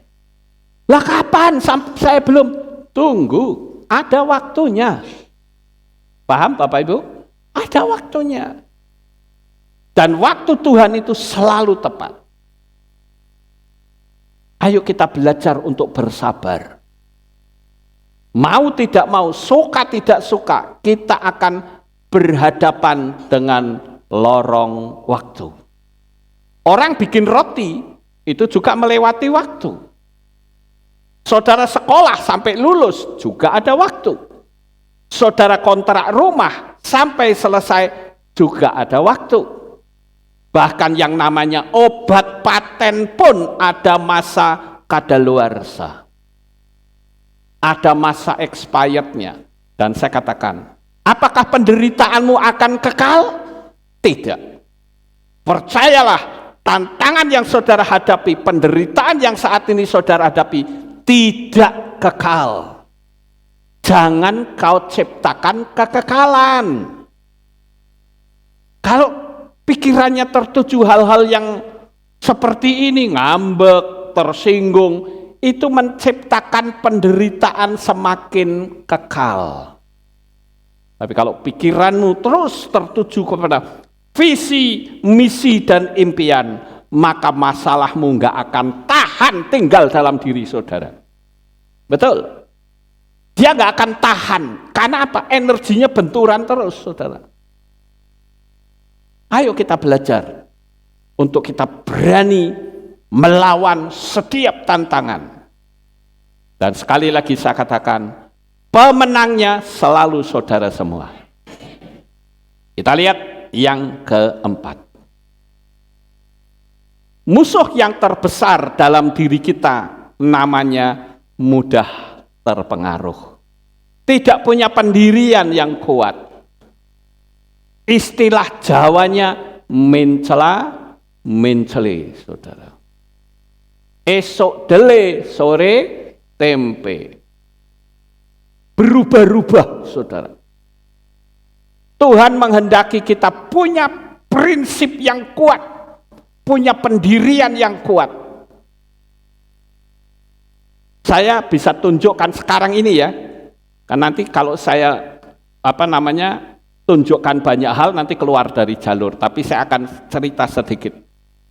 Lah kapan? Saya belum. Tunggu, ada waktunya. Paham Bapak Ibu? Ada waktunya. Dan waktu Tuhan itu selalu tepat. Ayo kita belajar untuk bersabar. Mau tidak mau, suka tidak suka, kita akan berhadapan dengan lorong waktu. Orang bikin roti, itu juga melewati waktu. Saudara sekolah sampai lulus, juga ada waktu. Saudara kontrak rumah, sampai selesai, juga ada waktu. Bahkan yang namanya obat paten pun ada masa kadaluarsa. Ada masa expirednya. Dan saya katakan, apakah penderitaanmu akan kekal? Tidak. Percayalah, tantangan yang saudara hadapi, penderitaan yang saat ini saudara hadapi, tidak kekal. Jangan kau ciptakan kekekalan. Kalau pikirannya tertuju hal-hal yang seperti ini, ngambek, tersinggung, itu menciptakan penderitaan semakin kekal. Tapi kalau pikiranmu terus tertuju kepada visi, misi, dan impian, maka masalahmu nggak akan tahan tinggal dalam diri saudara. Betul? Dia nggak akan tahan. Karena apa? Energinya benturan terus, saudara. Ayo kita belajar untuk kita berani melawan setiap tantangan. Dan sekali lagi saya katakan, pemenangnya selalu saudara semua. Kita lihat yang keempat. Musuh yang terbesar dalam diri kita namanya mudah terpengaruh. Tidak punya pendirian yang kuat. Istilah Jawanya mencela, mencele, saudara. Esok dele, sore tempe. Berubah-ubah, saudara. Tuhan menghendaki kita punya prinsip yang kuat, punya pendirian yang kuat. Saya bisa tunjukkan sekarang ini ya, kan nanti kalau saya tunjukkan banyak hal nanti keluar dari jalur, tapi saya akan cerita sedikit.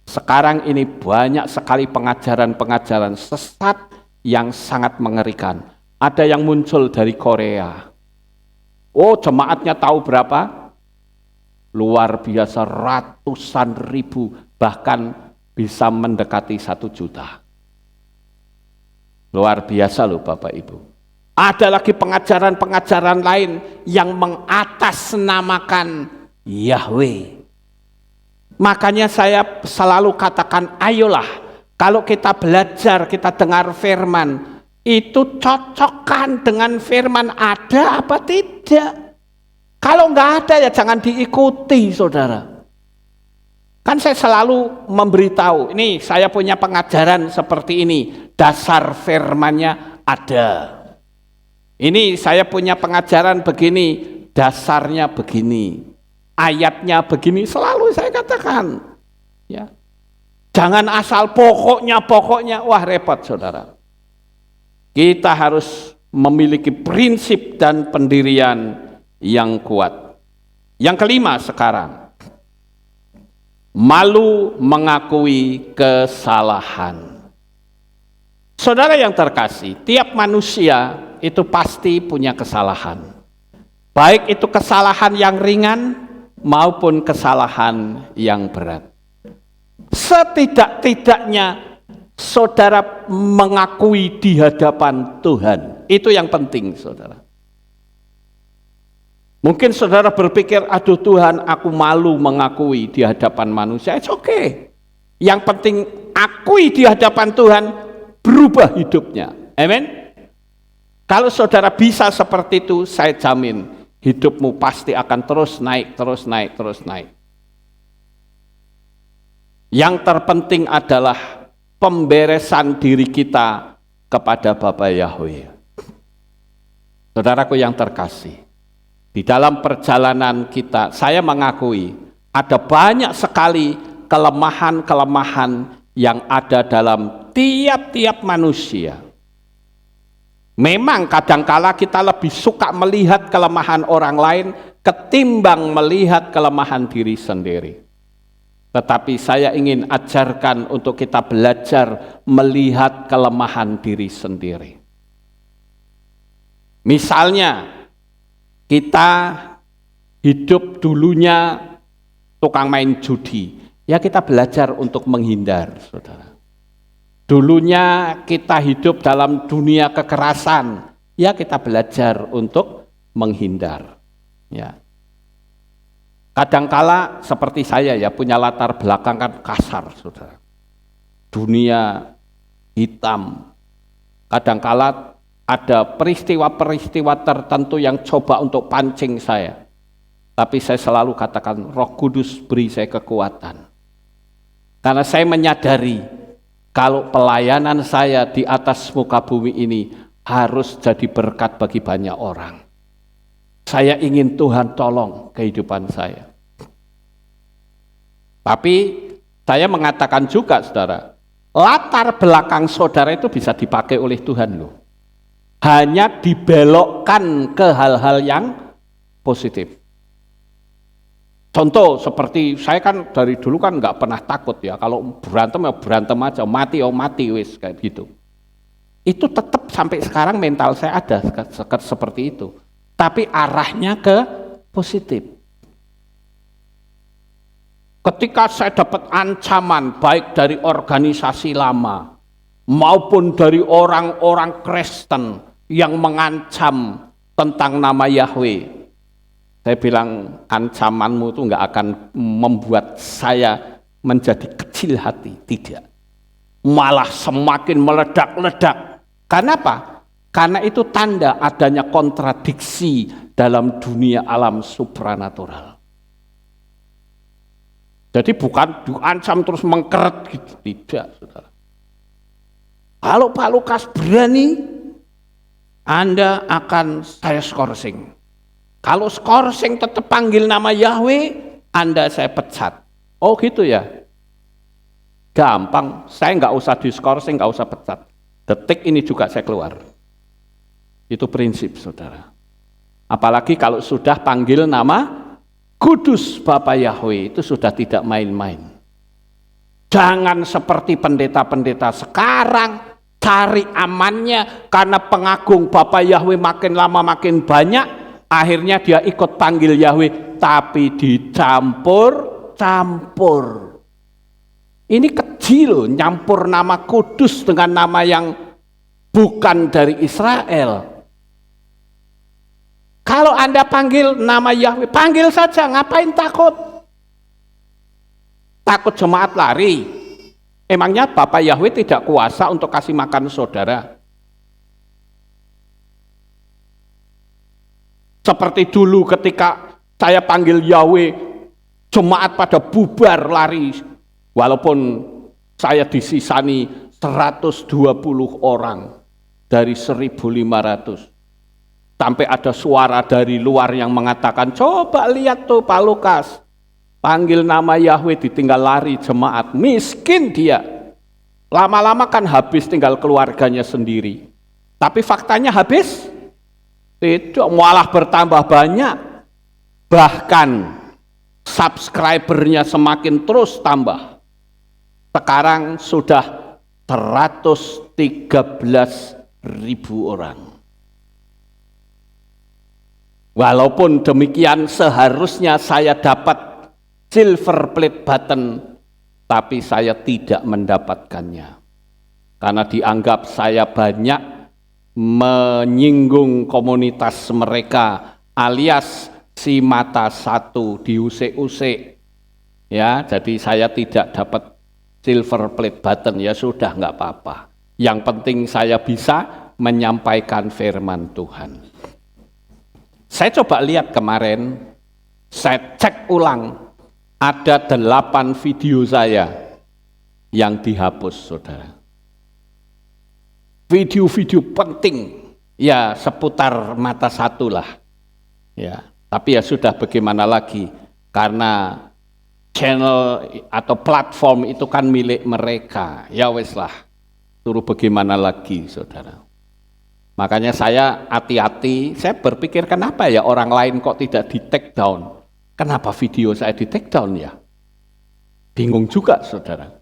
Sekarang ini banyak sekali pengajaran-pengajaran sesat yang sangat mengerikan. Ada yang muncul dari Korea. Oh, jemaatnya tahu berapa? Luar biasa, ratusan ribu, bahkan bisa mendekati 1 juta. Luar biasa loh Bapak Ibu. Ada lagi pengajaran-pengajaran lain yang mengatasnamakan Yahweh. Makanya saya selalu katakan, ayolah, kalau kita belajar, kita dengar firman, itu cocokkan dengan firman ada apa tidak. Kalau nggak ada ya jangan diikuti, saudara. Kan saya selalu memberitahu, ini saya punya pengajaran seperti ini, dasar firman-Nya ada. Ini saya punya pengajaran begini, dasarnya begini, ayatnya begini, selalu saya katakan. Ya. Jangan asal pokoknya, wah repot saudara. Kita harus memiliki prinsip dan pendirian yang kuat. Yang kelima sekarang, malu mengakui kesalahan. Saudara yang terkasih, tiap manusia itu pasti punya kesalahan. Baik itu kesalahan yang ringan maupun kesalahan yang berat. Setidak-tidaknya saudara mengakui di hadapan Tuhan. Itu yang penting, saudara. Mungkin saudara berpikir, aduh Tuhan, aku malu mengakui di hadapan manusia. It's okay. Yang penting akui di hadapan Tuhan, berubah hidupnya. Amin. Kalau saudara bisa seperti itu, saya jamin hidupmu pasti akan terus naik, terus naik, terus naik. Yang terpenting adalah pemberesan diri kita kepada Bapa Yahweh. Saudaraku yang terkasih, di dalam perjalanan kita, saya mengakui ada banyak sekali kelemahan-kelemahan yang ada dalam tiap-tiap manusia. Memang kadangkala kita lebih suka melihat kelemahan orang lain ketimbang melihat kelemahan diri sendiri. Tetapi saya ingin ajarkan untuk kita belajar melihat kelemahan diri sendiri. Misalnya, kita hidup dulunya tukang main judi, ya kita belajar untuk menghindar, saudara. Dulunya kita hidup dalam dunia kekerasan, ya kita belajar untuk menghindar. Ya. Kadangkala seperti saya ya punya latar belakang kan kasar, saudara. Dunia hitam. Kadangkala ada peristiwa-peristiwa tertentu yang coba untuk pancing saya. Tapi saya selalu katakan, Roh Kudus beri saya kekuatan. Karena saya menyadari kalau pelayanan saya di atas muka bumi ini harus jadi berkat bagi banyak orang. Saya ingin Tuhan tolong kehidupan saya. Tapi saya mengatakan juga, saudara, latar belakang saudara itu bisa dipakai oleh Tuhan loh. Hanya dibelokkan ke hal-hal yang positif. Contoh seperti saya kan dari dulu kan nggak pernah takut ya, kalau berantem ya berantem aja, mati ya mati wis kayak gitu. Itu tetap sampai sekarang mental saya ada seperti itu. Tapi arahnya ke positif. Ketika saya dapat ancaman baik dari organisasi lama maupun dari orang-orang Kristen yang mengancam tentang nama Yahweh, saya bilang ancamanmu itu nggak akan membuat saya menjadi kecil hati, tidak. Malah semakin meledak-ledak. Karena apa? Karena itu tanda adanya kontradiksi dalam dunia alam supranatural. Jadi bukan diancam terus mengkeret gitu, tidak, saudara. Kalau Pak Lukas berani, Anda akan saya skorsing. Kalau skorsing tetap panggil nama Yahweh, Anda saya pecat. Oh gitu ya? Gampang, saya nggak usah diskorsing, nggak usah pecat. Detik ini juga saya keluar. Itu prinsip, saudara. Apalagi kalau sudah panggil nama Kudus Bapa Yahweh, itu sudah tidak main-main. Jangan seperti pendeta-pendeta sekarang, cari amannya karena pengagung Bapa Yahweh makin lama makin banyak, akhirnya dia ikut panggil Yahweh, tapi dicampur-campur. Ini kecil, nyampur nama Kudus dengan nama yang bukan dari Israel. Kalau Anda panggil nama Yahweh, panggil saja, ngapain takut? Takut jemaat lari. Emangnya Bapak Yahweh tidak kuasa untuk kasih makan saudara? Seperti dulu ketika Saya panggil Yahweh, jemaat pada bubar lari. Walaupun saya disisani 120 orang dari 1.500. Sampai ada suara dari luar yang mengatakan, coba lihat tuh Pak Lukas, panggil nama Yahweh ditinggal lari jemaat, miskin dia. Lama-lama kan habis tinggal keluarganya sendiri. Tapi faktanya habis? Tidak, malah bertambah banyak. Bahkan subscribernya semakin terus tambah. Sekarang sudah 113.000 orang. Walaupun demikian seharusnya saya dapat silver plate button, tapi saya tidak mendapatkannya. Karena dianggap saya banyak menyinggung komunitas mereka, alias si mata satu diusik-usik. Ya, jadi saya tidak dapat silver plate button, ya sudah nggak apa-apa. Yang penting saya bisa menyampaikan firman Tuhan. Saya coba lihat kemarin, saya cek ulang, ada 8 video saya yang dihapus, saudara. Video-video penting, ya seputar mata satu lah. Ya, tapi ya sudah bagaimana lagi, karena channel atau platform itu kan milik mereka, ya wes lah, suruh bagaimana lagi, saudara. Makanya saya hati-hati, saya berpikir kenapa ya orang lain kok tidak di take down? Kenapa video saya di take down ya? Bingung juga, saudara.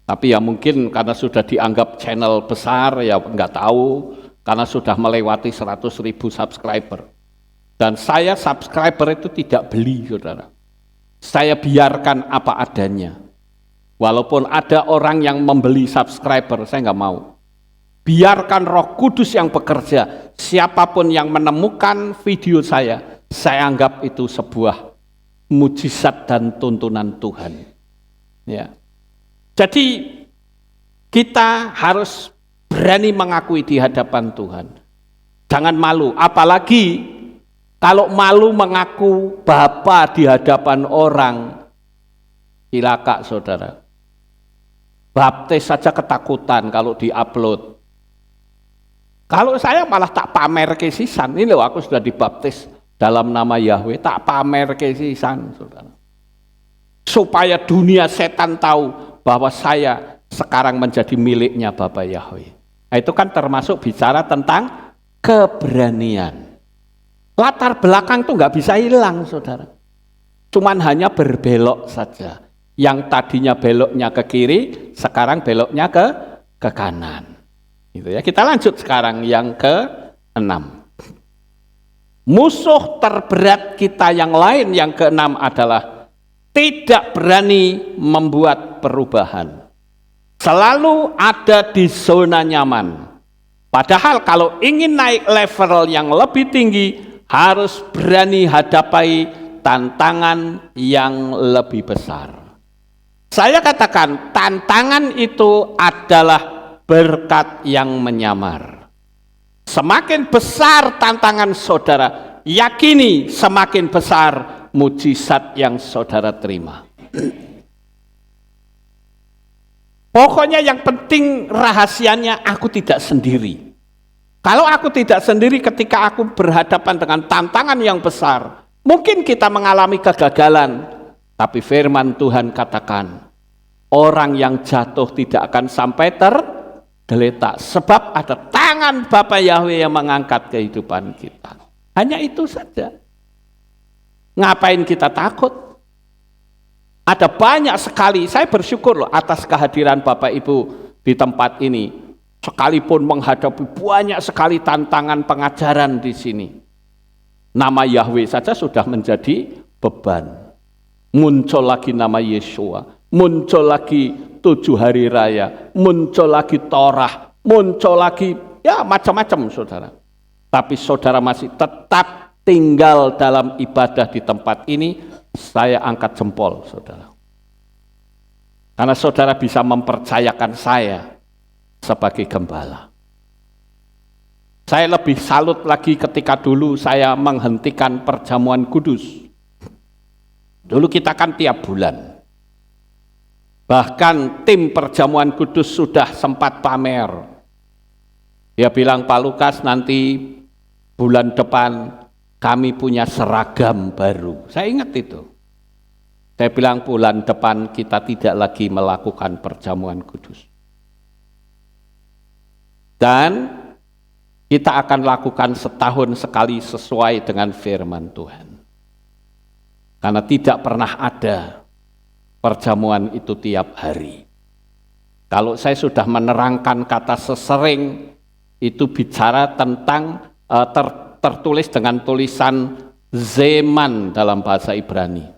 Tapi ya mungkin karena sudah dianggap channel besar, ya nggak tahu, karena sudah melewati 100.000 subscriber. Dan saya subscriber itu tidak beli, saudara. Saya biarkan apa adanya. Walaupun ada orang yang membeli subscriber, saya nggak mau. Biarkan Roh Kudus yang bekerja. Siapapun yang menemukan video saya anggap itu sebuah mujizat dan tuntunan Tuhan. Ya. Jadi kita harus berani mengakui di hadapan Tuhan. Jangan malu, apalagi kalau malu mengaku Bapa di hadapan orang, cilaka, saudara. Baptis saja ketakutan kalau diupload. Kalau saya malah tak pamer kesisan, ini loh aku sudah dibaptis dalam nama Yahweh, tak pamer kesisan, saudara. Supaya dunia setan tahu bahwa saya sekarang menjadi miliknya Bapa Yahweh. Nah, itu kan termasuk bicara tentang keberanian. Latar belakang tuh nggak bisa hilang, saudara. Cuman hanya berbelok saja. Yang tadinya beloknya ke kiri, sekarang beloknya ke kanan. Gitu ya. Kita lanjut sekarang yang ke-6. Musuh terberat kita yang lain yang ke-6 adalah tidak berani membuat perubahan. Selalu ada di zona nyaman. Padahal kalau ingin naik level yang lebih tinggi, harus berani hadapi tantangan yang lebih besar. Saya katakan tantangan itu adalah berkat yang menyamar. Semakin besar tantangan saudara, yakini semakin besar mujizat yang saudara terima. Pokoknya yang penting rahasianya aku tidak sendiri. Kalau aku tidak sendiri ketika aku berhadapan dengan tantangan yang besar, mungkin kita mengalami kegagalan, tapi firman Tuhan katakan, orang yang jatuh tidak akan sampai tergeletak, sebab ada tangan Bapa Yahweh yang mengangkat kehidupan kita. Hanya itu saja. Ngapain kita takut? Ada banyak sekali, saya bersyukur loh atas kehadiran Bapak Ibu di tempat ini. Sekalipun menghadapi banyak sekali tantangan pengajaran di sini. Nama Yahweh saja sudah menjadi beban. Muncul lagi nama Yeshua, muncul lagi 7 hari raya, muncul lagi Torah, muncul lagi ya macam-macam saudara. Tapi saudara masih tetap tinggal dalam ibadah di tempat ini, saya angkat jempol saudara. Karena saudara bisa mempercayakan saya sebagai gembala. Saya lebih salut lagi ketika dulu saya menghentikan perjamuan kudus. Dulu kita kan tiap bulan. Bahkan tim perjamuan kudus sudah sempat pamer. Dia bilang, Pak Lukas, nanti bulan depan kami punya seragam baru. Saya ingat itu. Saya bilang bulan depan kita tidak lagi melakukan perjamuan kudus. Dan kita akan lakukan setahun sekali sesuai dengan firman Tuhan. Karena tidak pernah ada perjamuan itu tiap hari. Kalau saya sudah menerangkan kata sesering, itu bicara tentang tertulis dengan tulisan zeman dalam bahasa Ibrani.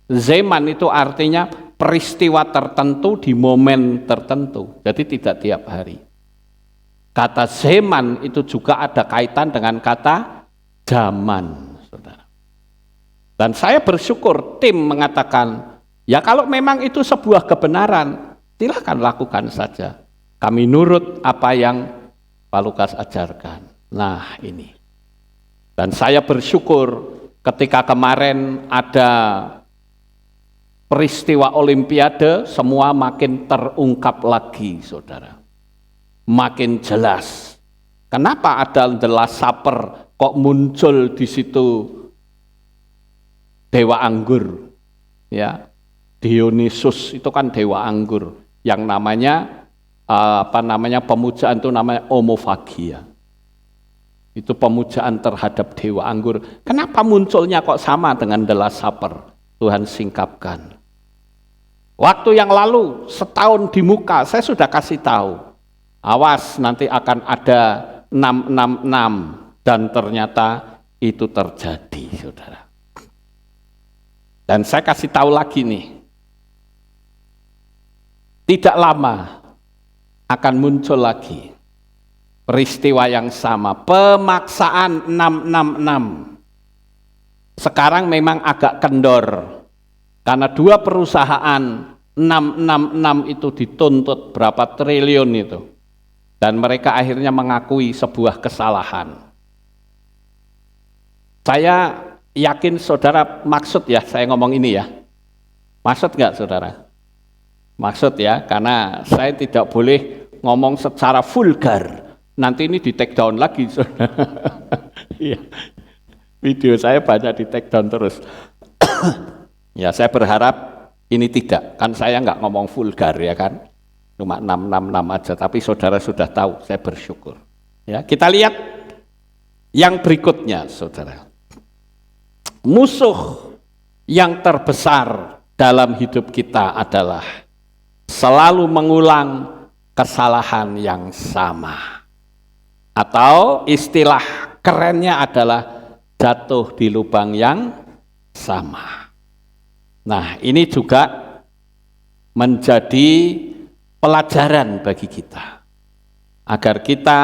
Zeman itu artinya peristiwa tertentu di momen tertentu, jadi tidak tiap hari. Kata zeman itu juga ada kaitan dengan kata zaman, saudara. Dan saya bersyukur tim mengatakan, ya kalau memang itu sebuah kebenaran, silakan lakukan saja. Kami nurut apa yang Pak Lukas ajarkan. Nah ini. Dan saya bersyukur ketika kemarin ada peristiwa Olimpiade, semua makin terungkap lagi, saudara. Makin jelas. Kenapa ada The Last Supper kok muncul di situ dewa anggur? Ya, Dionysus itu kan dewa anggur yang namanya pemujaan itu namanya homofagia. Itu pemujaan terhadap dewa anggur. Kenapa munculnya kok sama dengan The Last Supper? Tuhan singkapkan. Waktu yang lalu setahun di muka saya sudah kasih tahu. Awas nanti akan ada 666 dan ternyata itu terjadi, saudara. Dan saya kasih tahu lagi nih, tidak lama akan muncul lagi peristiwa yang sama, pemaksaan 666. Sekarang memang agak kendor, karena dua perusahaan 666 itu dituntut berapa triliun itu. Dan mereka akhirnya mengakui sebuah kesalahan. Saya yakin saudara maksud ya, saya ngomong ini ya. Maksud nggak saudara? Maksud ya, karena saya tidak boleh ngomong secara vulgar. Nanti ini di take down lagi saudara. Iya. Video saya banyak di take down terus. Ya saya berharap ini tidak, kan saya nggak ngomong vulgar ya kan. Cuma 666 aja, tapi saudara sudah tahu, saya bersyukur. Ya, kita lihat yang berikutnya, saudara. Musuh yang terbesar dalam hidup kita adalah selalu mengulang kesalahan yang sama. Atau istilah kerennya adalah jatuh di lubang yang sama. Nah, ini juga menjadi pelajaran bagi kita, agar kita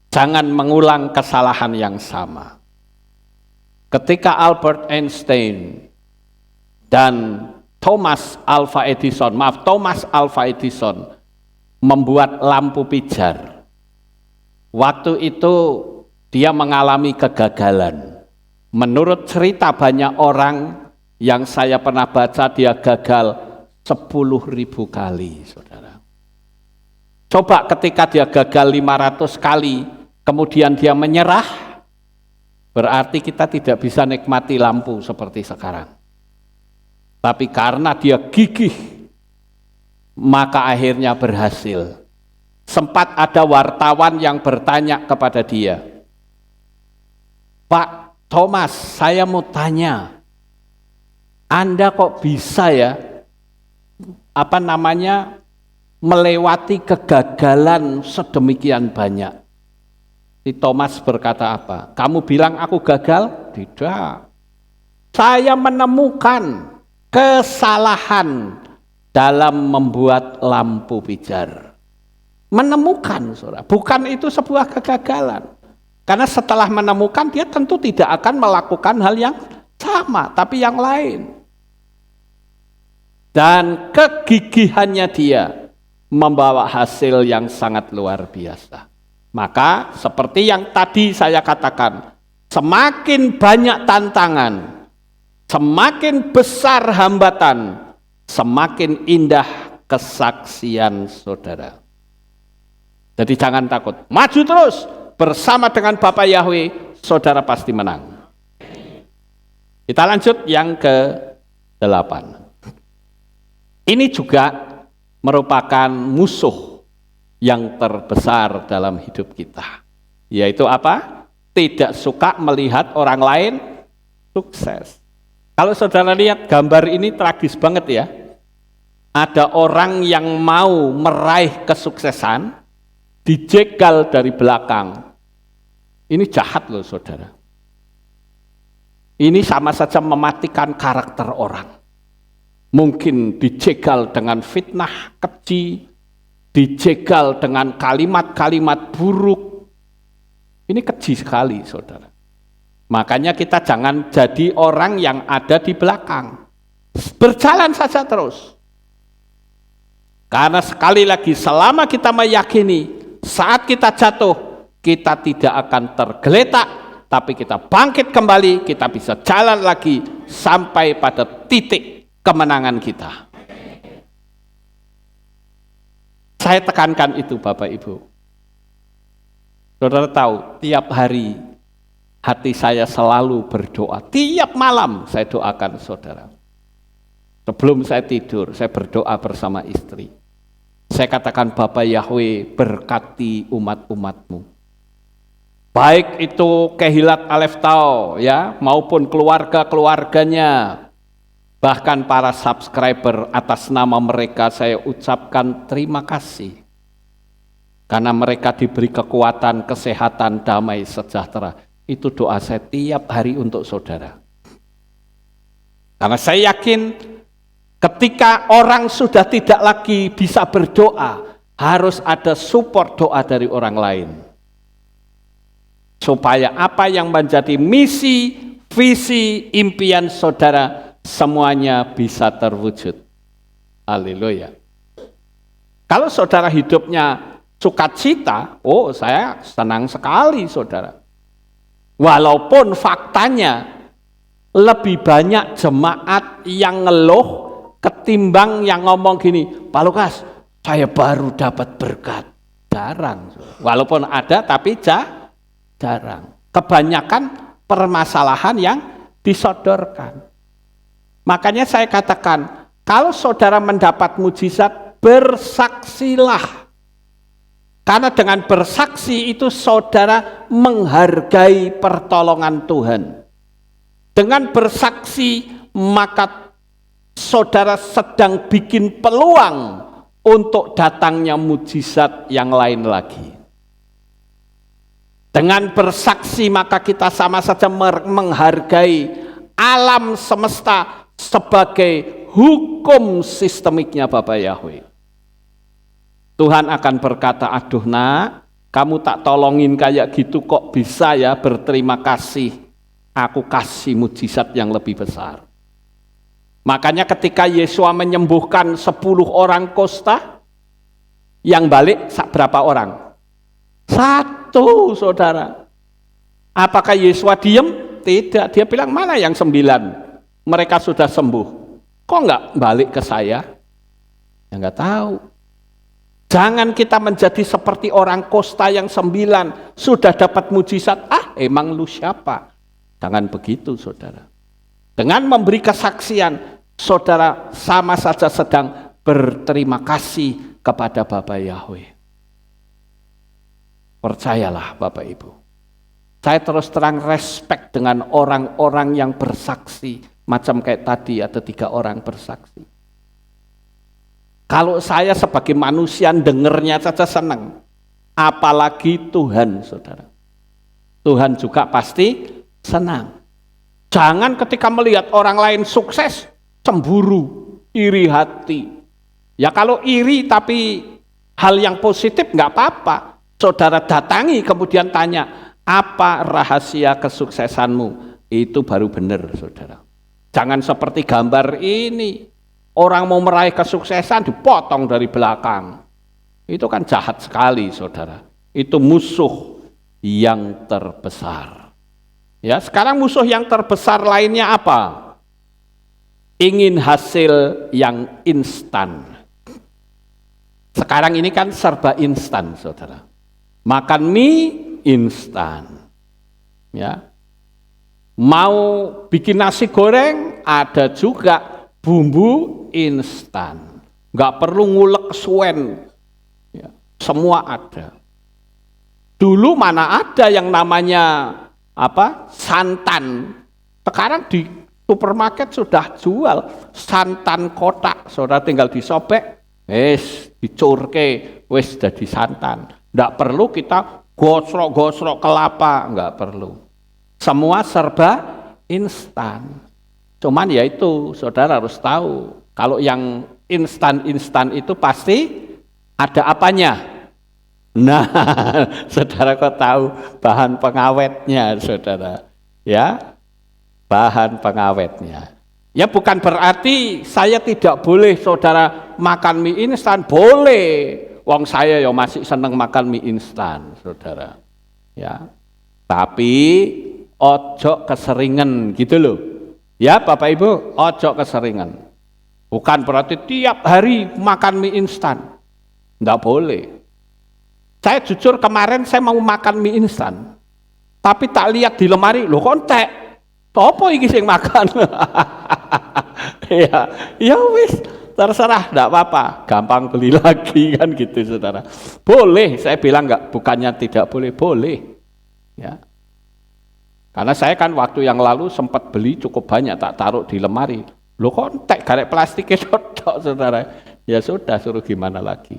jangan mengulang kesalahan yang sama. Ketika Albert Einstein dan Thomas Alva Edison membuat lampu pijar, waktu itu dia mengalami kegagalan. Menurut cerita banyak orang yang saya pernah baca, dia gagal 10.000 kali, saudara. Coba ketika dia gagal 500 kali, kemudian dia menyerah, berarti kita tidak bisa nikmati lampu seperti sekarang. Tapi karena dia gigih, maka akhirnya berhasil. Sempat ada wartawan yang bertanya kepada dia, Pak Thomas, saya mau tanya, Anda kok bisa ya, melewati kegagalan sedemikian banyak? Si Thomas berkata apa? Kamu bilang aku gagal? Tidak. Saya menemukan kesalahan dalam membuat lampu pijar. Menemukan, saudara. Bukan itu sebuah kegagalan. Karena setelah menemukan, dia tentu tidak akan melakukan hal yang sama, tapi yang lain. Dan kegigihannya dia membawa hasil yang sangat luar biasa. Maka seperti yang tadi saya katakan, semakin banyak tantangan, semakin besar hambatan, semakin indah kesaksian saudara. Jadi jangan takut, maju terus bersama dengan Bapak Yahweh, saudara pasti menang. Kita lanjut yang ke-8. Ini juga merupakan musuh yang terbesar dalam hidup kita. Yaitu apa? Tidak suka melihat orang lain sukses. Kalau saudara lihat gambar ini tragis banget ya. Ada orang yang mau meraih kesuksesan, dijegal dari belakang. Ini jahat loh saudara. Ini sama saja mematikan karakter orang. Mungkin dijegal dengan fitnah, keji, dijegal dengan kalimat-kalimat buruk. Ini keji sekali saudara. Makanya kita jangan jadi orang yang ada di belakang. Berjalan saja terus. Karena sekali lagi selama kita meyakini saat kita jatuh, kita tidak akan tergeletak, tapi kita bangkit kembali, kita bisa jalan lagi sampai pada titik kemenangan kita. Saya tekankan itu Bapak Ibu. Saudara tahu, tiap hari hati saya selalu berdoa. Tiap malam saya doakan saudara. Sebelum saya tidur, saya berdoa bersama istri. Saya katakan, Bapak Yahweh berkati umat-umatmu. Baik itu Kehilat Aleftau ya, maupun keluarga-keluarganya, bahkan para subscriber, atas nama mereka saya ucapkan terima kasih. Karena mereka diberi kekuatan, kesehatan, damai, sejahtera. Itu doa saya tiap hari untuk saudara. Karena saya yakin ketika orang sudah tidak lagi bisa berdoa, harus ada support doa dari orang lain. Supaya apa yang menjadi misi, visi, impian saudara semuanya bisa terwujud. Haleluya. Kalau saudara hidupnya sukacita, oh saya senang sekali saudara. Walaupun faktanya lebih banyak jemaat yang ngeluh ketimbang yang ngomong gini, Pak Lukas, saya baru dapat berkat. Jarang. Walaupun ada tapi jarang. Kebanyakan permasalahan yang disodorkan. Makanya saya katakan, kalau saudara mendapat mujizat, bersaksilah. Karena dengan bersaksi itu saudara menghargai pertolongan Tuhan. Dengan bersaksi maka saudara sedang bikin peluang untuk datangnya mujizat yang lain lagi. Dengan bersaksi maka kita sama saja menghargai alam semesta sebagai hukum sistemiknya Bapak Yahweh. Tuhan akan berkata, aduh nak, kamu tak tolongin kayak gitu kok bisa ya berterima kasih. Aku kasih mujizat yang lebih besar. Makanya ketika Yesua menyembuhkan 10 orang kusta, yang balik berapa orang? 1 saudara. Apakah Yesua diem? Tidak. Dia bilang, mana yang 9? Mereka sudah sembuh. Kok enggak balik ke saya? Ya enggak tahu. Jangan kita menjadi seperti orang kusta yang 9 sudah dapat mujizat. Emang lu siapa? Jangan begitu saudara. Dengan memberi kesaksian, saudara sama saja sedang berterima kasih kepada Bapak Yahweh. Percayalah Bapak Ibu. Saya terus terang respect dengan orang-orang yang bersaksi. Macam kayak tadi ada 3 orang bersaksi. Kalau saya sebagai manusia dengernya saja senang. Apalagi Tuhan saudara. Tuhan juga pasti senang. Jangan ketika melihat orang lain sukses, cemburu, iri hati. Ya kalau iri tapi hal yang positif nggak apa-apa. Saudara datangi kemudian tanya, apa rahasia kesuksesanmu? Itu baru benar saudara. Jangan seperti gambar ini. Orang mau meraih kesuksesan dipotong dari belakang. Itu kan jahat sekali saudara. Itu musuh yang terbesar. Ya, sekarang musuh yang terbesar lainnya apa? Ingin hasil yang instan. Sekarang ini kan serba instan, saudara. Makan mie instan. Ya. Mau bikin nasi goreng, ada juga bumbu instan. Nggak perlu ngulek suwen. Ya. Semua ada. Dulu mana ada yang namanya santan. Sekarang di supermarket sudah jual santan kotak, saudara tinggal disobek, dicurke, jadi santan. Nggak perlu kita gosrok-gosrok kelapa, nggak perlu. Semua serba instan. Cuman ya itu, saudara harus tahu, kalau yang instan-instan itu pasti ada apanya? Nah, saudara kok tahu bahan pengawetnya, saudara? Ya. Bahan pengawetnya. Ya bukan berarti saya tidak boleh saudara makan mie instan, boleh. Wong saya ya masih seneng makan mie instan, saudara. Ya. Tapi ojo keseringan gitu loh. Ya Bapak Ibu, ojo keseringan. Bukan berarti tiap hari makan mie instan. Enggak boleh. Saya jujur kemarin saya mau makan mie instan. Tapi tak lihat di lemari, loh kontek. Apa iki sing makan? ya wis, terserah, enggak apa-apa, gampang beli lagi kan gitu, saudara. Boleh, saya bilang enggak, bukannya tidak boleh, boleh. Ya. Karena saya kan waktu yang lalu sempat beli cukup banyak, tak taruh di lemari. Loh kok entek garek plastiknya cocok, saudara. Ya sudah, suruh gimana lagi.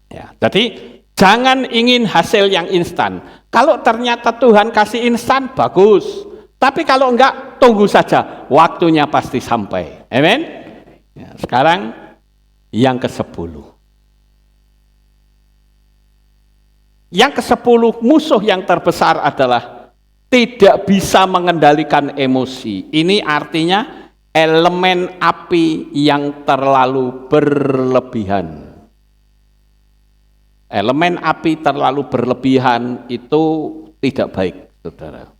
Ya, jadi jangan ingin hasil yang instan. Kalau ternyata Tuhan kasih instan, bagus. Tapi kalau enggak, tunggu saja, waktunya pasti sampai. Amen. Ya, sekarang yang ke-10. Yang ke-10, musuh yang terbesar adalah tidak bisa mengendalikan emosi. Ini artinya elemen api yang terlalu berlebihan. Elemen api terlalu berlebihan itu tidak baik, saudara.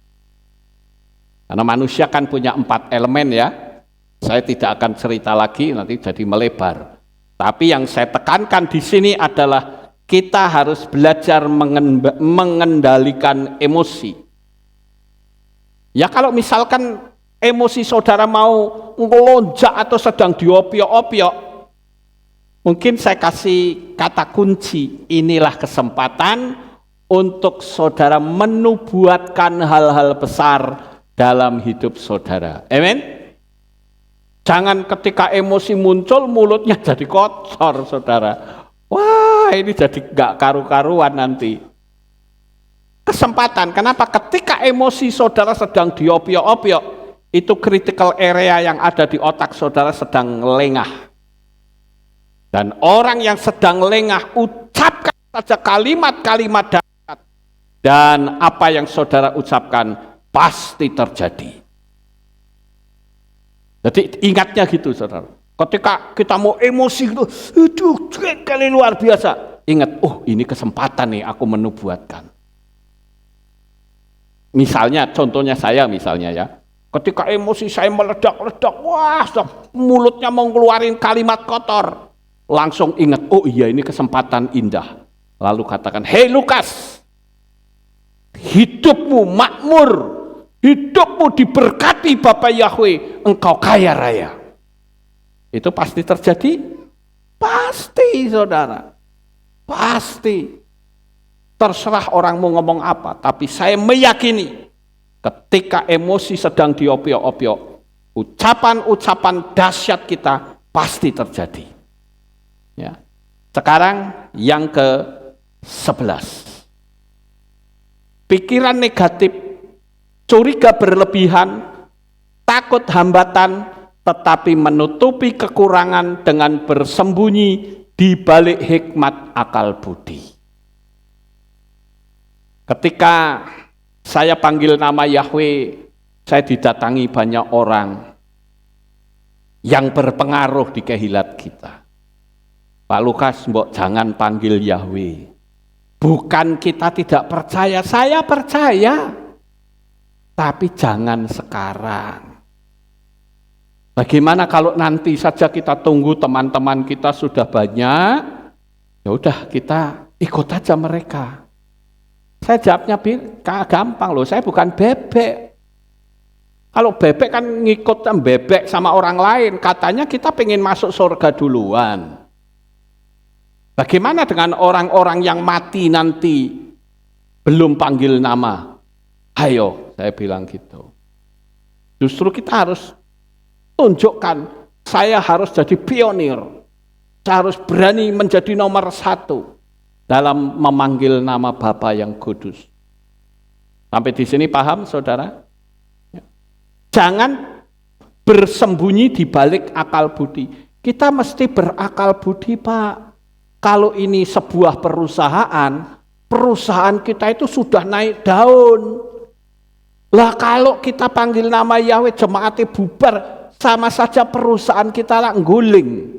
Karena manusia kan punya 4 elemen ya. Saya tidak akan cerita lagi, nanti jadi melebar. Tapi yang saya tekankan di sini adalah kita harus belajar mengendalikan emosi. Ya kalau misalkan emosi saudara mau ngelonjak atau sedang diopiok-opiok, mungkin saya kasih kata kunci, inilah kesempatan untuk saudara menubuatkan hal-hal besar dalam hidup saudara. Amin. Jangan ketika emosi muncul mulutnya jadi kotor, saudara. Wah, ini jadi gak karu-karuan nanti. Kesempatan, kenapa? Ketika emosi saudara sedang diopiok-opiok, itu critical area yang ada di otak saudara sedang lengah. Dan orang yang sedang lengah, ucapkan saja kalimat-kalimat dahsyat. Dan apa yang saudara ucapkan pasti terjadi. Jadi ingatnya gitu, saudara. Ketika kita mau emosi gitu, aduh, kali luar biasa. Ingat, oh ini kesempatan nih aku menubuatkan. Misalnya, contohnya saya misalnya ya. Ketika emosi saya meledak-ledak, wah, mulutnya mau ngeluarin kalimat kotor. Langsung ingat, oh iya ini kesempatan indah. Lalu katakan, hei Lukas, hidupmu makmur. Hidupmu diberkati Bapa Yahweh, engkau kaya raya. Itu pasti terjadi? Pasti, saudara. Pasti. Terserah orang mau ngomong apa, tapi saya meyakini ketika emosi sedang diopiok-opiok, ucapan-ucapan dahsyat kita pasti terjadi. Ya. Sekarang yang ke-11. Pikiran negatif, curiga berlebihan, takut hambatan, tetapi menutupi kekurangan dengan bersembunyi di balik hikmat akal budi. Ketika saya panggil nama Yahweh, saya didatangi banyak orang yang berpengaruh di kehilat kita. Pak Lukas, mbok jangan panggil Yahweh. Bukan kita tidak percaya, saya percaya. Tapi jangan sekarang. Bagaimana kalau nanti saja kita tunggu teman-teman kita sudah banyak, ya udah kita ikut aja mereka. Saya jawabnya gampang loh, saya bukan bebek. Kalau bebek kan ngikut bebek sama orang lain, katanya kita pengen masuk surga duluan. Bagaimana dengan orang-orang yang mati nanti belum panggil nama? Ayo, saya bilang gitu. Justru kita harus tunjukkan, saya harus jadi pionir. Saya harus berani menjadi nomor 1 dalam memanggil nama Bapa yang kudus. Sampai di sini paham, saudara? Jangan bersembunyi di balik akal budi. Kita mesti berakal budi, Pak. Kalau ini sebuah perusahaan kita itu sudah naik daun. Lah kalau kita panggil nama Yahweh, jemaatnya bubar, sama saja perusahaan kita lah ngguling.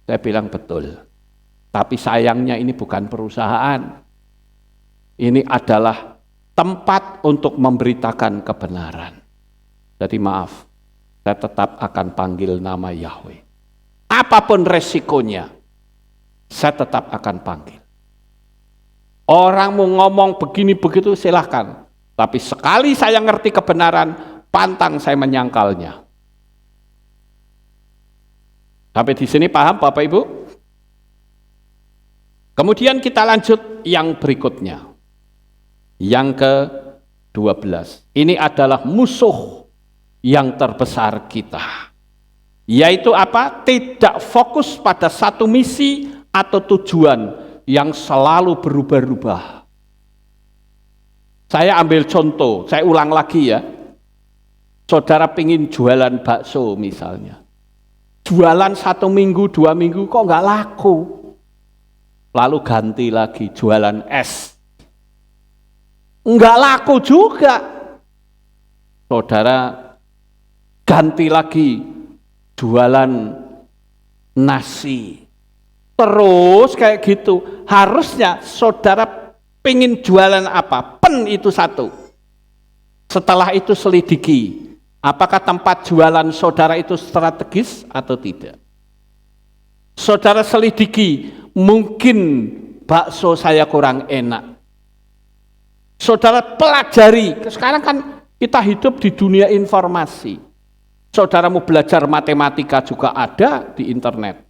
Saya bilang betul. Tapi sayangnya ini bukan perusahaan. Ini adalah tempat untuk memberitakan kebenaran. Jadi maaf, saya tetap akan panggil nama Yahweh. Apapun resikonya, saya tetap akan panggil. Orang mau ngomong begini begitu silahkan. Tapi sekali saya ngerti kebenaran, pantang saya menyangkalnya. Sampai di sini paham Bapak Ibu? Kemudian kita lanjut yang berikutnya. Yang ke-12. Ini adalah musuh yang terbesar kita. Yaitu apa? Tidak fokus pada satu misi atau tujuan yang selalu berubah-ubah. Saya ambil contoh, saya ulang lagi ya. Saudara pingin jualan bakso misalnya. Jualan 1 minggu, 2 minggu kok nggak laku. Lalu ganti lagi jualan es. Nggak laku juga. Saudara ganti lagi jualan nasi. Terus kayak gitu. Harusnya saudara pengen jualan apa? Pen itu satu. Setelah itu selidiki. Apakah tempat jualan saudara itu strategis atau tidak? Saudara selidiki, mungkin bakso saya kurang enak. Saudara pelajari, sekarang kan kita hidup di dunia informasi. Saudara mau belajar matematika juga ada di internet.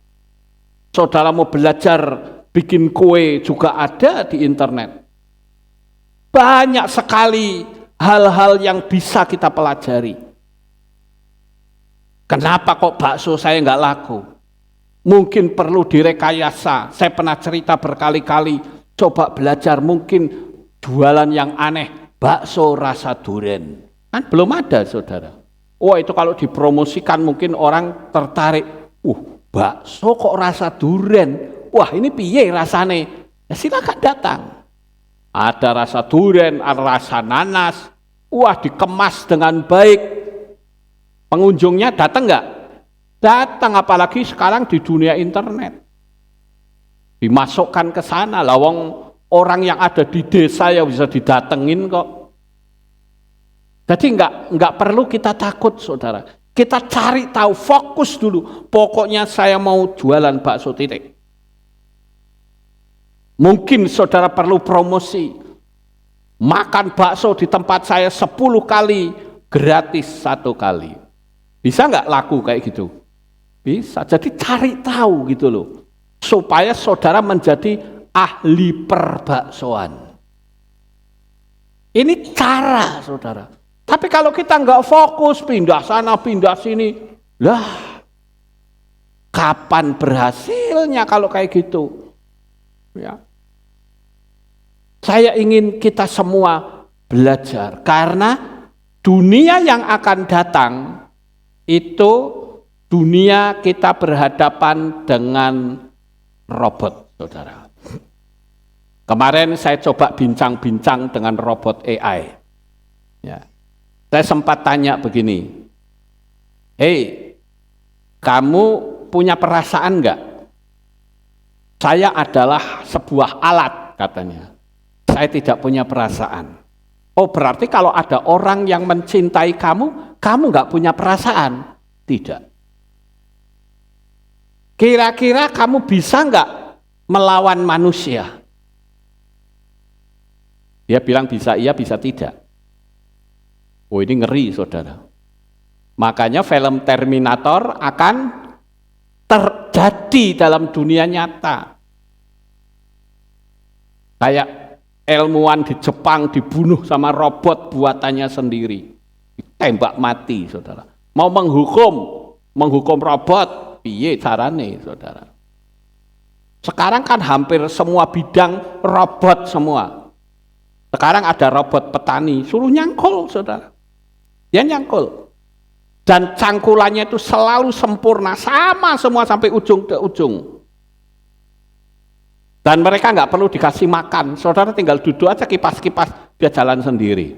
Saudara mau belajar bikin kue juga ada di internet. Banyak sekali hal-hal yang bisa kita pelajari. Kenapa kok bakso saya nggak laku? Mungkin perlu direkayasa. Saya pernah cerita berkali-kali, coba belajar mungkin jualan yang aneh, bakso rasa duren. Kan belum ada saudara. Oh itu kalau dipromosikan mungkin orang tertarik. Bakso kok rasa duren? Wah ini piye rasane? Ya silakan datang. Ada rasa duren, ada rasa nanas. Wah dikemas dengan baik. Pengunjungnya datang nggak? Datang, apalagi sekarang di dunia internet. Dimasukkan ke sana, lawang orang yang ada di desa ya bisa didatengin kok. Jadi nggak perlu kita takut saudara. Kita cari tahu, fokus dulu. Pokoknya saya mau jualan bakso titik. Mungkin saudara perlu promosi. Makan bakso di tempat saya 10 kali, gratis 1 kali. Bisa nggak laku kayak gitu? Bisa. Jadi cari tahu gitu loh. Supaya saudara menjadi ahli perbaksoan. Ini cara saudara. Tapi kalau kita nggak fokus, pindah sana, pindah sini. Lah, kapan berhasilnya kalau kayak gitu? Ya. Saya ingin kita semua belajar. Karena dunia yang akan datang, itu dunia kita berhadapan dengan robot, saudara. Kemarin saya coba bincang-bincang dengan robot AI. Ya. Saya sempat tanya begini, kamu punya perasaan enggak? Saya adalah sebuah alat, katanya. saya tidak punya perasaan. Oh, berarti kalau ada orang yang mencintai kamu, kamu nggak punya perasaan? Tidak. Kira-kira kamu bisa nggak melawan manusia? Dia bilang bisa iya, bisa tidak. Oh, ini ngeri, saudara. Makanya film Terminator akan terjadi dalam dunia nyata. Kayak ilmuwan di Jepang dibunuh sama robot buatannya sendiri. Ditembak mati, saudara. Mau menghukum robot, piye carane, saudara. Sekarang kan hampir semua bidang robot semua. Sekarang ada robot petani, suruh nyangkul, saudara. Dia nyangkul. Dan cangkulannya itu selalu sempurna, sama semua sampai ujung ke ujung. Dan mereka nggak perlu dikasih makan, saudara tinggal duduk aja kipas-kipas, dia jalan sendiri.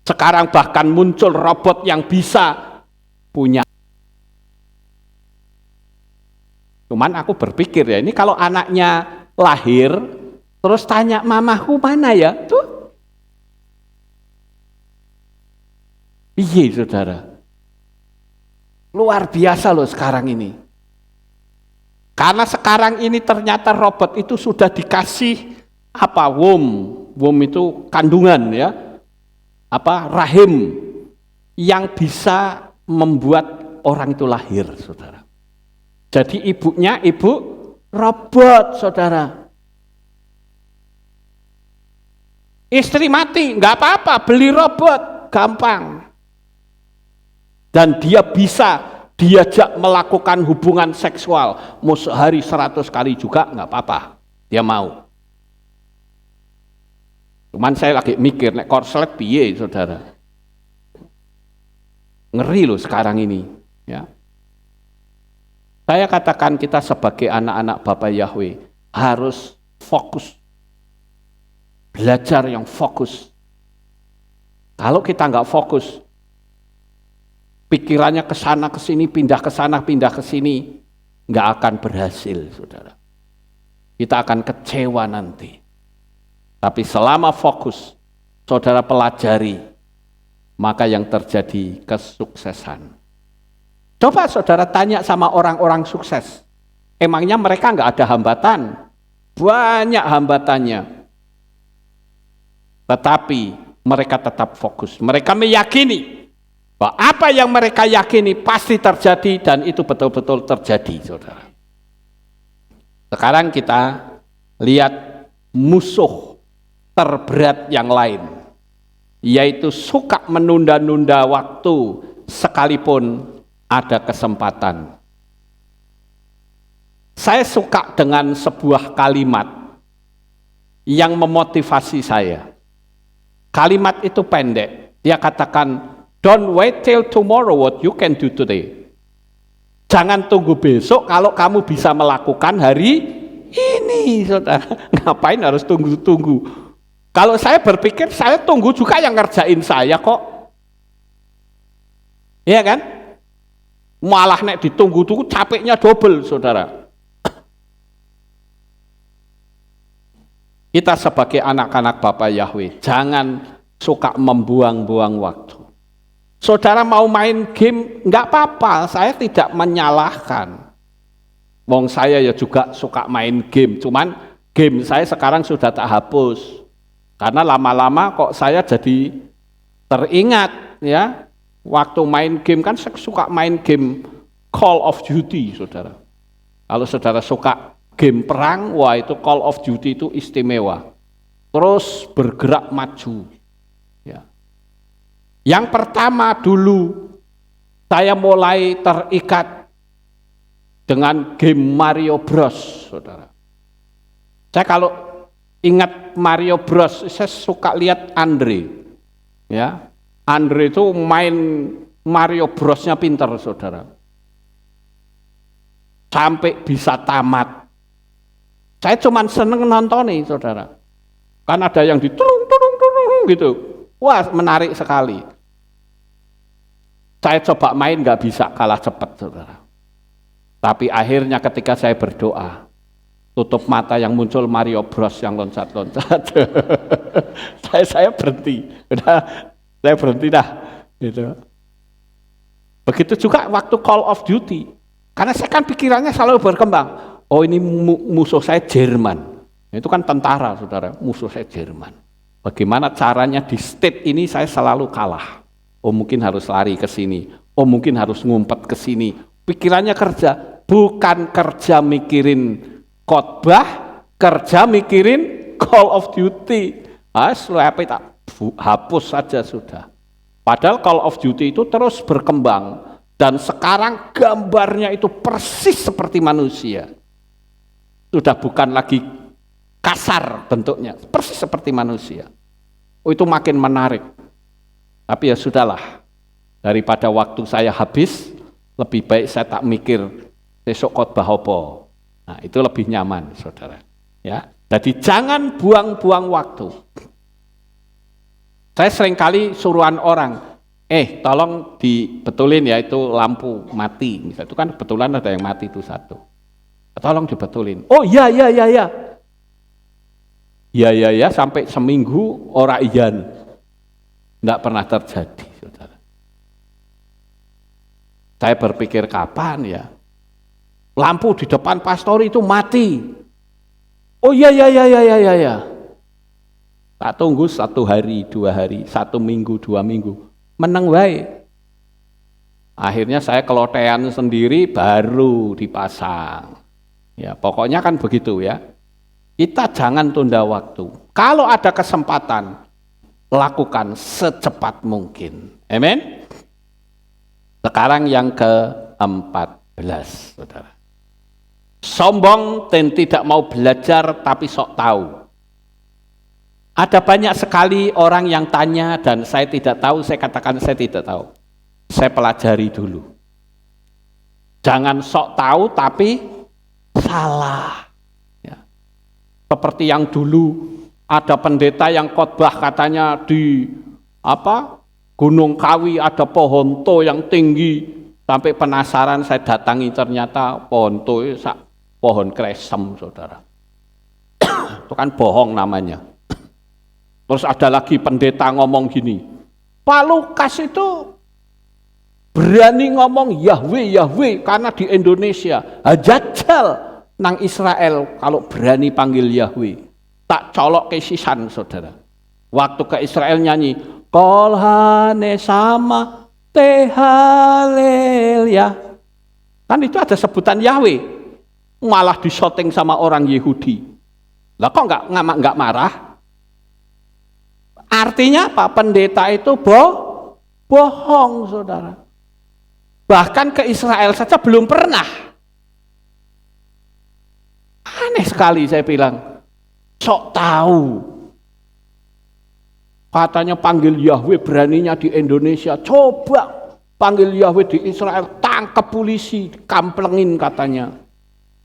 Sekarang bahkan muncul robot yang bisa punya. Cuman aku berpikir ya, ini kalau anaknya lahir, terus tanya mamaku mana ya? Tuh. Iya saudara. Luar biasa loh sekarang ini. Karena sekarang ini ternyata robot itu sudah dikasih womb itu kandungan ya, rahim yang bisa membuat orang itu lahir, saudara. Jadi ibunya ibu robot, saudara. Istri mati, nggak apa-apa, beli robot, gampang. Dan dia bisa diajak melakukan hubungan seksual, mau sehari 100 kali juga nggak apa-apa, dia mau. Cuman saya lagi mikir, nek korslet piye, saudara. Ngeri loh sekarang ini. Ya. Saya katakan kita sebagai anak-anak Bapak Yahweh harus fokus, belajar yang fokus. Kalau kita nggak fokus, pikirannya ke sana ke sini, pindah ke sana, pindah ke sini, nggak akan berhasil, saudara. Kita akan kecewa nanti. Tapi selama fokus, saudara pelajari, maka yang terjadi kesuksesan. Coba saudara tanya sama orang-orang sukses, emangnya mereka nggak ada hambatan? Banyak hambatannya. Tetapi mereka tetap fokus. Mereka meyakini bahwa apa yang mereka yakini pasti terjadi dan itu betul-betul terjadi, saudara. Sekarang kita lihat musuh terberat yang lain, yaitu suka menunda-nunda waktu sekalipun ada kesempatan. Saya suka dengan sebuah kalimat yang memotivasi saya. Kalimat itu pendek, dia katakan, don't wait till tomorrow what you can do today. Jangan tunggu besok kalau kamu bisa melakukan hari ini, saudara. Ngapain harus tunggu-tunggu? Kalau saya berpikir, saya tunggu juga yang ngerjain saya kok. Iya kan? Malah nek ditunggu-tunggu capeknya double, saudara. Kita sebagai anak-anak Bapak Yahweh, jangan suka membuang-buang waktu. Saudara mau main game, nggak apa-apa, saya tidak menyalahkan. Wong saya ya juga suka main game, cuman game saya sekarang sudah tak hapus. Karena lama-lama kok saya jadi teringat ya, waktu main game kan saya suka main game Call of Duty, saudara. Kalau saudara suka game perang, wah itu Call of Duty itu istimewa. Terus bergerak maju. Ya. Yang pertama dulu saya mulai terikat dengan game Mario Bros, saudara. Saya kalau ingat Mario Bros, saya suka lihat Andre. Ya, Andre itu main Mario Bros-nya pinter, saudara. Sampai bisa tamat. Saya cuma seneng nonton nih, saudara. Kan ada yang ditulung gitu. Wah, menarik sekali. Saya coba main nggak bisa, kalah cepat, saudara. Tapi akhirnya ketika saya berdoa, tutup mata yang muncul Mario Bros yang loncat-loncat. saya berhenti, udah saya berhenti dah. Gitu. Begitu juga waktu Call of Duty, karena saya kan pikirannya selalu berkembang. Oh ini musuh saya Jerman, itu kan tentara saudara, musuh saya Jerman. Bagaimana caranya di state ini saya selalu kalah. Oh mungkin harus lari ke sini, oh mungkin harus ngumpet ke sini. Pikirannya kerja, bukan kerja mikirin khotbah, kerja mikirin Call of Duty. Apa tak hapus saja sudah. Padahal Call of Duty itu terus berkembang dan sekarang gambarnya itu persis seperti manusia. Sudah bukan lagi kasar bentuknya, persis seperti manusia. Oh itu makin menarik. Tapi ya sudahlah. Daripada waktu saya habis, lebih baik saya tak mikir besok khotbah apa. Nah, itu lebih nyaman, saudara. Ya, jadi jangan buang-buang waktu. Saya seringkali suruhan orang, tolong dibetulin ya itu lampu mati. Misalnya itu kan kebetulan ada yang mati itu satu. Tolong dibetulin. Oh iya. Ya sampai seminggu ora iyan. Enggak pernah terjadi, saudara. Saya berpikir kapan ya? Lampu di depan pastor itu mati. Oh iya. Tak tunggu 1 hari, 2 hari, 1 minggu, 2 minggu. Meneng wae. Akhirnya saya kelotean sendiri baru dipasang. Ya, pokoknya kan begitu ya. Kita jangan tunda waktu. Kalau ada kesempatan, lakukan secepat mungkin. Amin. Sekarang yang ke-14, saudara. Sombong dan tidak mau belajar tapi sok tahu. Ada banyak sekali orang yang tanya dan saya tidak tahu, saya katakan saya tidak tahu. Saya pelajari dulu. Jangan sok tahu tapi salah. Ya. Seperti yang dulu ada pendeta yang khotbah katanya di Gunung Kawi ada pohon to yang tinggi. Sampai penasaran saya datangi ternyata pohon to pohon kresem, saudara. Itu kan bohong namanya. Terus ada lagi pendeta ngomong gini, Pak Lukas itu berani ngomong Yahweh karena di Indonesia jajal nang Israel kalau berani panggil Yahweh. Tak colok ke sisan, saudara. Waktu ke Israel nyanyi Kolhane sama Tehalelia. Kan itu ada sebutan Yahweh. Malah disoting sama orang Yahudi. Lah kok enggak marah? Artinya apa? Pendeta itu bohong, saudara. Bahkan ke Israel saja belum pernah. Aneh sekali saya bilang. Sok tahu. Katanya panggil Yahweh beraninya di Indonesia. Coba panggil Yahweh di Israel, tangkap polisi, kamplengin katanya.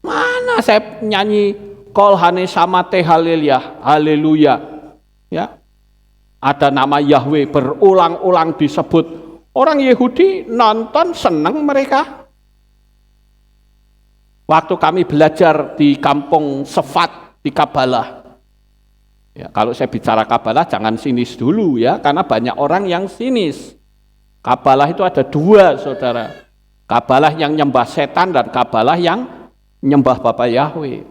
Mana saya nyanyi Kolhane sama Tehalelia, haleluya. Ya. Ada nama Yahweh berulang-ulang disebut. Orang Yahudi nonton senang mereka. Waktu kami belajar di kampung Sefat di Kabalah. Ya, kalau saya bicara Kabalah jangan sinis dulu ya, karena banyak orang yang sinis. Kabalah itu ada 2, saudara. Kabalah yang nyembah setan dan Kabalah yang nyembah Bapak Yahweh.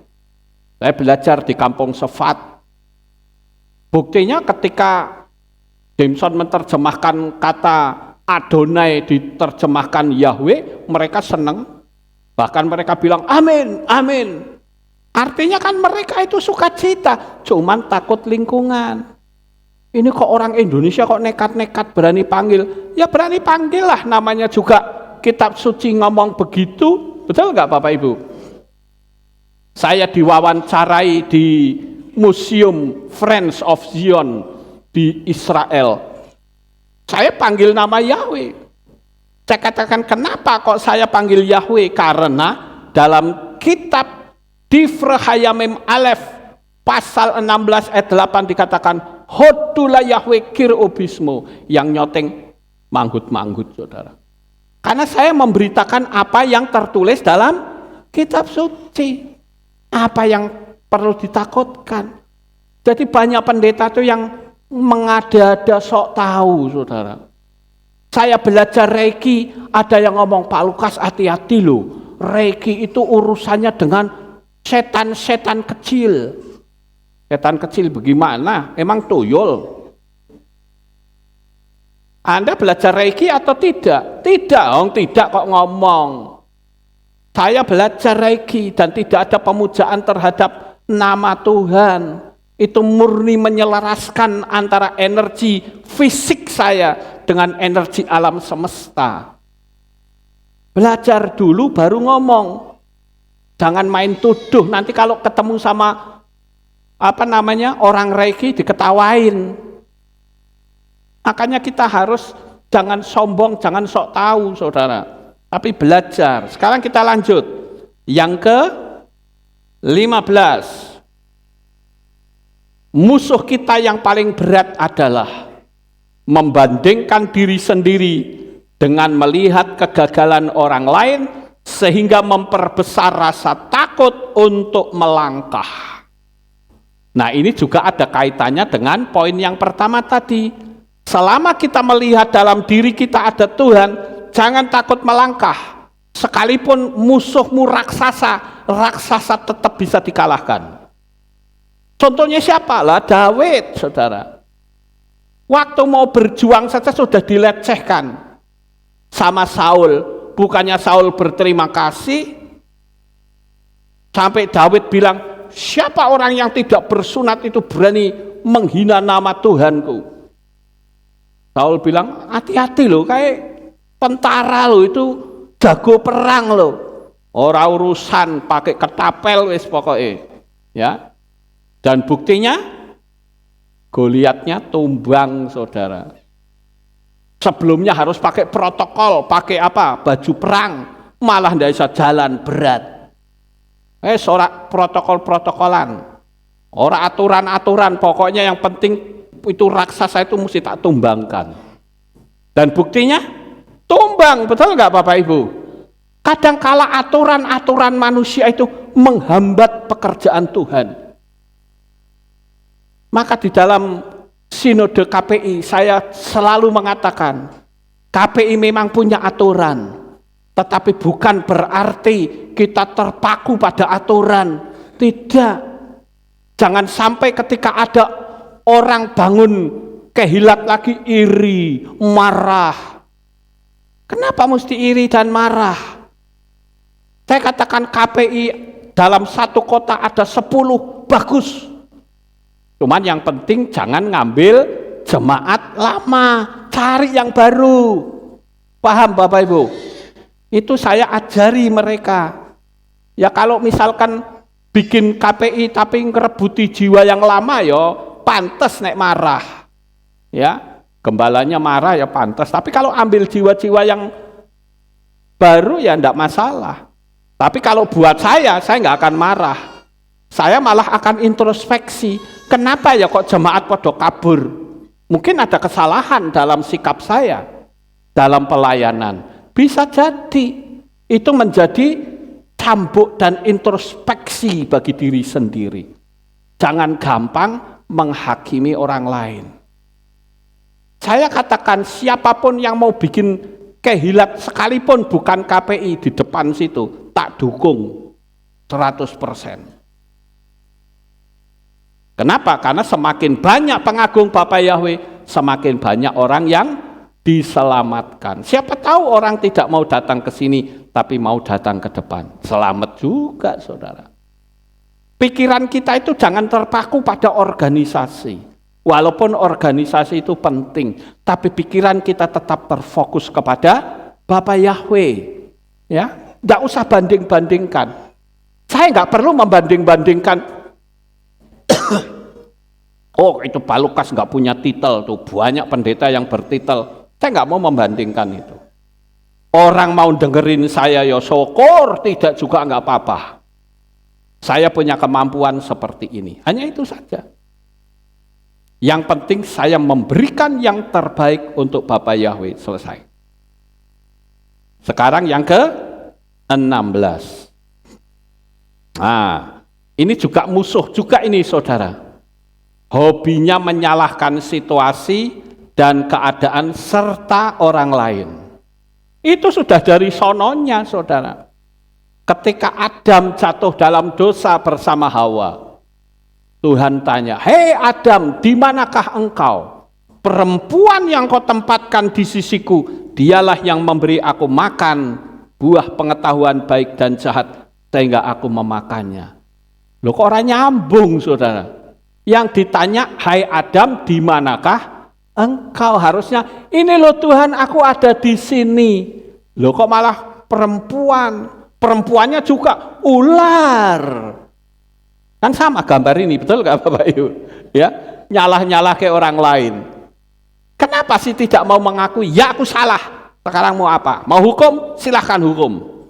Saya belajar di kampung Sefat. Buktinya ketika Jameson menerjemahkan kata Adonai diterjemahkan Yahweh, mereka senang. Bahkan mereka bilang amin, amin. Artinya kan mereka itu sukacita, cuman takut lingkungan. Ini kok orang Indonesia kok nekat-nekat berani panggil? Ya berani panggil lah, namanya juga kitab suci ngomong begitu. Betul nggak Bapak Ibu? Saya diwawancarai di Museum Friends of Zion di Israel. Saya panggil nama Yahweh. Saya katakan kenapa kok saya panggil Yahweh? Karena dalam kitab Difre Hayamim Aleph pasal 16 ayat 8 dikatakan Hodula Yahweh kirubismo, yang nyoteng manggut-manggut, saudara. Karena saya memberitakan apa yang tertulis dalam kitab suci. Apa yang perlu ditakutkan? Jadi banyak pendeta itu yang mengada-ada sok tahu, saudara. Saya belajar Reiki, ada yang ngomong, Pak Lukas hati-hati loh. Reiki itu urusannya dengan setan-setan kecil. Setan kecil bagaimana? Emang tuyul? Anda belajar Reiki atau tidak? Tidak, tidak kok ngomong. Saya belajar Reiki dan tidak ada pemujaan terhadap nama Tuhan. Itu murni menyelaraskan antara energi fisik saya dengan energi alam semesta. Belajar dulu baru ngomong. Jangan main tuduh, nanti kalau ketemu sama orang Reiki diketawain. Makanya kita harus jangan sombong, jangan sok tahu, saudara. Tapi belajar. Sekarang kita lanjut. Yang ke-15. Musuh kita yang paling berat adalah membandingkan diri sendiri dengan melihat kegagalan orang lain sehingga memperbesar rasa takut untuk melangkah. Nah, ini juga ada kaitannya dengan poin yang pertama tadi. Selama kita melihat dalam diri kita ada Tuhan, jangan takut melangkah. Sekalipun musuhmu raksasa, raksasa tetap bisa dikalahkan. Contohnya siapa? Lah Daud, saudara. Waktu mau berjuang saja sudah dilecehkan sama Saul. Bukannya Saul berterima kasih, sampai Daud bilang, siapa orang yang tidak bersunat itu berani menghina nama Tuhanku. Saul bilang, hati-hati loh, kayak tentara loh itu jago perang loh. Orang urusan pakai ketapel wis pokoknya. Ya. Dan buktinya Goliatnya tumbang, saudara. Sebelumnya harus pakai protokol, pakai baju perang, malah tidak bisa jalan, berat. Ora protokol-protokolan, ora aturan-aturan, pokoknya yang penting itu raksasa itu mesti tak tumbangkan. Dan buktinya tumbang, betul nggak Bapak Ibu? Kadangkala aturan-aturan manusia itu menghambat pekerjaan Tuhan. Maka di dalam sinode KPI saya selalu mengatakan, KPI memang punya aturan, tetapi bukan berarti kita terpaku pada aturan. Tidak. Jangan sampai ketika ada orang bangun kehilat lagi iri, marah. Kenapa mesti iri dan marah? Saya katakan KPI dalam satu kota ada 10, bagus. Cuman yang penting jangan ngambil jemaat lama, cari yang baru. Paham Bapak Ibu? Itu saya ajari mereka. Ya kalau misalkan bikin KPI tapi ngerebuti jiwa yang lama ya pantes nek marah. Ya, gembalanya marah ya pantes. Tapi kalau ambil jiwa-jiwa yang baru ya enggak masalah. Tapi kalau buat saya nggak akan marah. Saya malah akan introspeksi. Kenapa ya kok jemaat pada kabur? Mungkin ada kesalahan dalam sikap saya, dalam pelayanan. Bisa jadi itu menjadi cambuk dan introspeksi bagi diri sendiri. Jangan gampang menghakimi orang lain. Saya katakan siapapun yang mau bikin kehilat sekalipun bukan KPI di depan situ, tak dukung 100%. Kenapa? Karena semakin banyak pengagung Bapak Yahweh, semakin banyak orang yang diselamatkan. Siapa tahu orang tidak mau datang ke sini, tapi mau datang ke depan. Selamat juga, saudara. Pikiran kita itu jangan terpaku pada organisasi. Walaupun organisasi itu penting, tapi pikiran kita tetap berfokus kepada Bapak Yahweh. Ya, nggak usah banding-bandingkan. Saya nggak perlu membanding-bandingkan. Oh itu Pak Lukas nggak punya titel tuh, banyak pendeta yang bertitel. Saya nggak mau membandingkan itu. Orang mau dengerin saya ya syukur, tidak juga nggak apa-apa. Saya punya kemampuan seperti ini, hanya itu saja. Yang penting saya memberikan yang terbaik untuk Bapak Yahweh, selesai. Sekarang yang ke-16. Nah, Ini juga musuh juga ini saudara. Hobinya menyalahkan situasi dan keadaan serta orang lain. Itu sudah dari sononya saudara. Ketika Adam jatuh dalam dosa bersama Hawa, Tuhan tanya, "Hei Adam, di manakah engkau? Perempuan yang kau tempatkan di sisiku, dialah yang memberi aku makan buah pengetahuan baik dan jahat, sehingga aku memakannya." Loh kok orang nyambung saudara? Yang ditanya, "Hai Adam, di manakah engkau?" Harusnya, "Ini loh Tuhan, aku ada di sini." Loh kok malah perempuan? Perempuannya juga ular. Kan sama gambar ini, betul nggak Bapak Ibu? Ya, nyalah-nyalah ke orang lain. Kenapa sih tidak mau mengakui? Ya aku salah. Sekarang mau apa? Mau hukum? Silahkan hukum.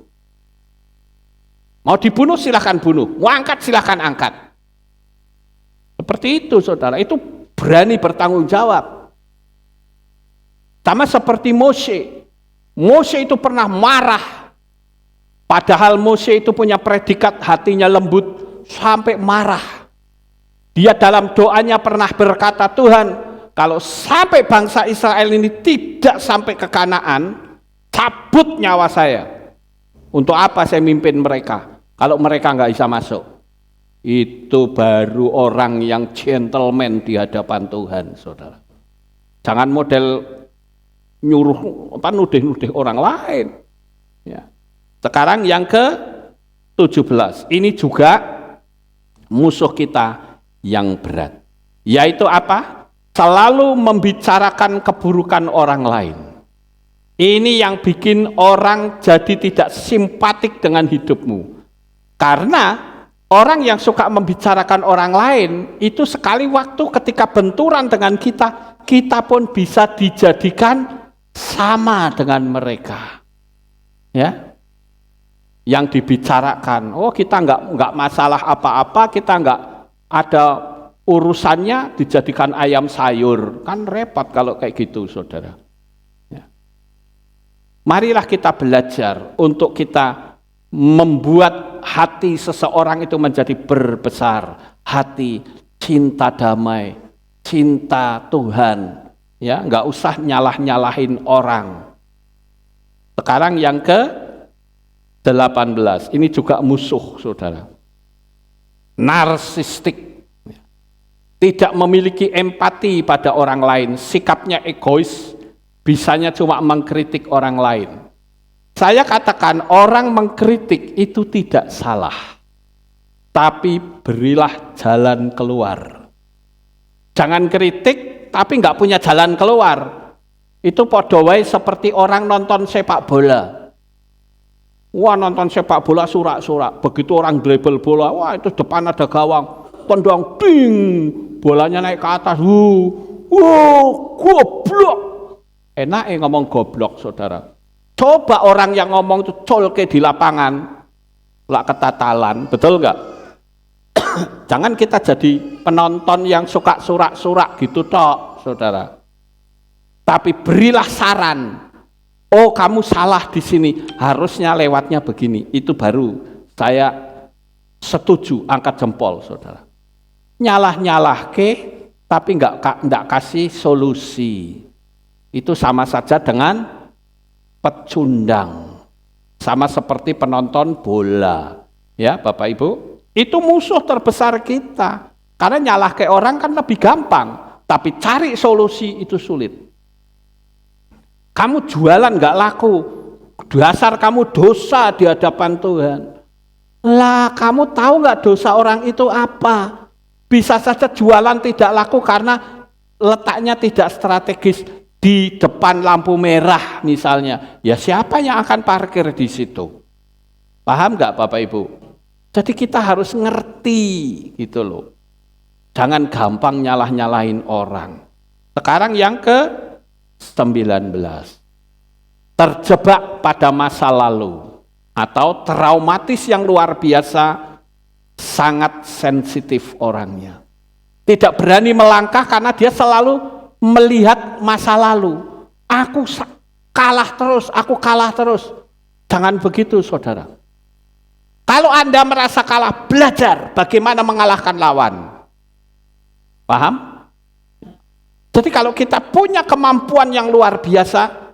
Mau dibunuh? Silahkan bunuh. Mau angkat? Silahkan angkat. Seperti itu saudara. Itu berani bertanggung jawab. Sama seperti Mose. Mose itu pernah marah. Padahal Mose itu punya predikat hatinya lembut sampai marah. Dia dalam doanya pernah berkata, "Tuhan, kalau sampai bangsa Israel ini tidak sampai ke Kanaan, cabut nyawa saya. Untuk apa saya mimpin mereka kalau mereka nggak bisa masuk?" Itu baru orang yang gentleman di hadapan Tuhan, saudara. Jangan model nyuruh nuduh-nuduh orang lain. Ya. Sekarang yang ke-17, ini juga musuh kita yang berat. Yaitu apa? Selalu membicarakan keburukan orang lain. Ini yang bikin orang jadi tidak simpatik dengan hidupmu. Karena orang yang suka membicarakan orang lain, itu sekali waktu ketika benturan dengan kita, kita pun bisa dijadikan sama dengan mereka. Ya, yang dibicarakan, oh kita nggak masalah apa-apa, kita nggak ada urusannya, dijadikan ayam sayur. Kan repot kalau kayak gitu, saudara. Marilah kita belajar untuk kita membuat hati seseorang itu menjadi berbesar, hati cinta damai, cinta Tuhan, ya, nggak usah nyalah-nyalahin orang. Sekarang yang ke-18, ini juga musuh, saudara. Narsistik, tidak memiliki empati pada orang lain, sikapnya egois, bisanya cuma mengkritik orang lain. Saya katakan orang mengkritik itu tidak salah, tapi berilah jalan keluar. Jangan kritik tapi nggak punya jalan keluar. Itu podo wae seperti orang nonton sepak bola. Wah, nonton sepak bola surak-surak. Begitu orang dribble bola, wah itu depan ada gawang, tendang ding, bolanya naik ke atas. Goblok. Enak ngomong goblok, saudara. Coba orang yang ngomong itu colke di lapangan, lah ketatalan, betul nggak? Jangan kita jadi penonton yang suka surak-surak gitu tok, saudara. Tapi berilah saran. Oh, kamu salah di sini, harusnya lewatnya begini. Itu baru saya setuju, angkat jempol, saudara. Nyalah-nyalah tapi nggak kasih solusi. Itu sama saja dengan pecundang. Sama seperti penonton bola. Ya, Bapak Ibu, itu musuh terbesar kita. Karena nyalah ke orang kan lebih gampang, tapi cari solusi itu sulit. Kamu jualan nggak laku, dasar kamu dosa di hadapan Tuhan. Lah, kamu tahu nggak dosa orang itu apa? Bisa saja jualan tidak laku karena letaknya tidak strategis. Di depan lampu merah misalnya, ya siapa yang akan parkir di situ? Paham nggak Bapak Ibu? Jadi kita harus ngerti gitu loh. Jangan gampang nyalah-nyalahin orang. Sekarang yang ke-19. Terjebak pada masa lalu atau traumatis yang luar biasa, sangat sensitif orangnya. Tidak berani melangkah karena dia selalu melihat masa lalu. Aku kalah terus, aku kalah terus. Jangan begitu, saudara. Kalau Anda merasa kalah, belajar bagaimana mengalahkan lawan. Paham? Jadi kalau kita punya kemampuan yang luar biasa,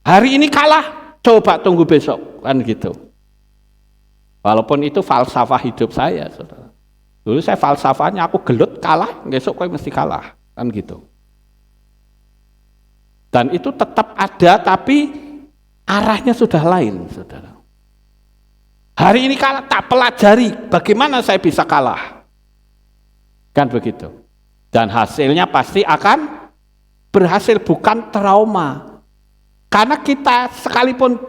hari ini kalah, coba tunggu besok, kan gitu. Walaupun itu falsafah hidup saya, saudara. Dulu saya falsafahnya, aku gelut kalah, besok kau mesti kalah, kan gitu. Dan itu tetap ada, tapi arahnya sudah lain, saudara. Hari ini kalah, tak pelajari bagaimana saya bisa kalah. Kan begitu. Dan hasilnya pasti akan berhasil, bukan trauma. Karena kita sekalipun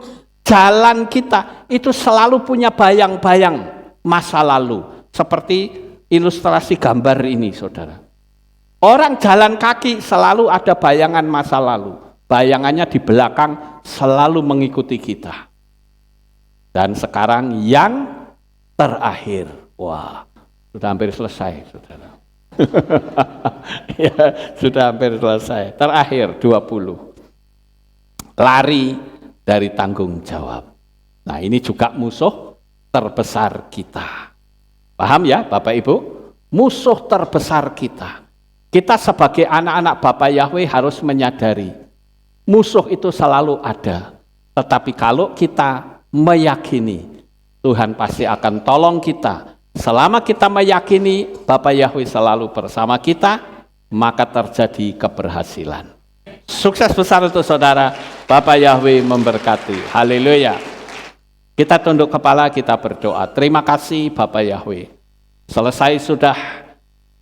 jalan kita itu selalu punya bayang-bayang masa lalu. Seperti ilustrasi gambar ini, saudara. Orang jalan kaki selalu ada bayangan masa lalu. Bayangannya di belakang selalu mengikuti kita. Dan sekarang yang terakhir. Wah, sudah hampir selesai, saudara. Ya, sudah hampir selesai. Terakhir 20. Lari dari tanggung jawab. Nah, ini juga musuh terbesar kita. Paham ya, Bapak Ibu? Musuh terbesar kita. Kita sebagai anak-anak Bapa Yahweh harus menyadari, musuh itu selalu ada. Tetapi kalau kita meyakini, Tuhan pasti akan tolong kita. Selama kita meyakini Bapa Yahweh selalu bersama kita, maka terjadi keberhasilan. Sukses besar untuk saudara. Bapa Yahweh memberkati. Haleluya. Kita tunduk kepala, kita berdoa. Terima kasih Bapa Yahweh. Selesai sudah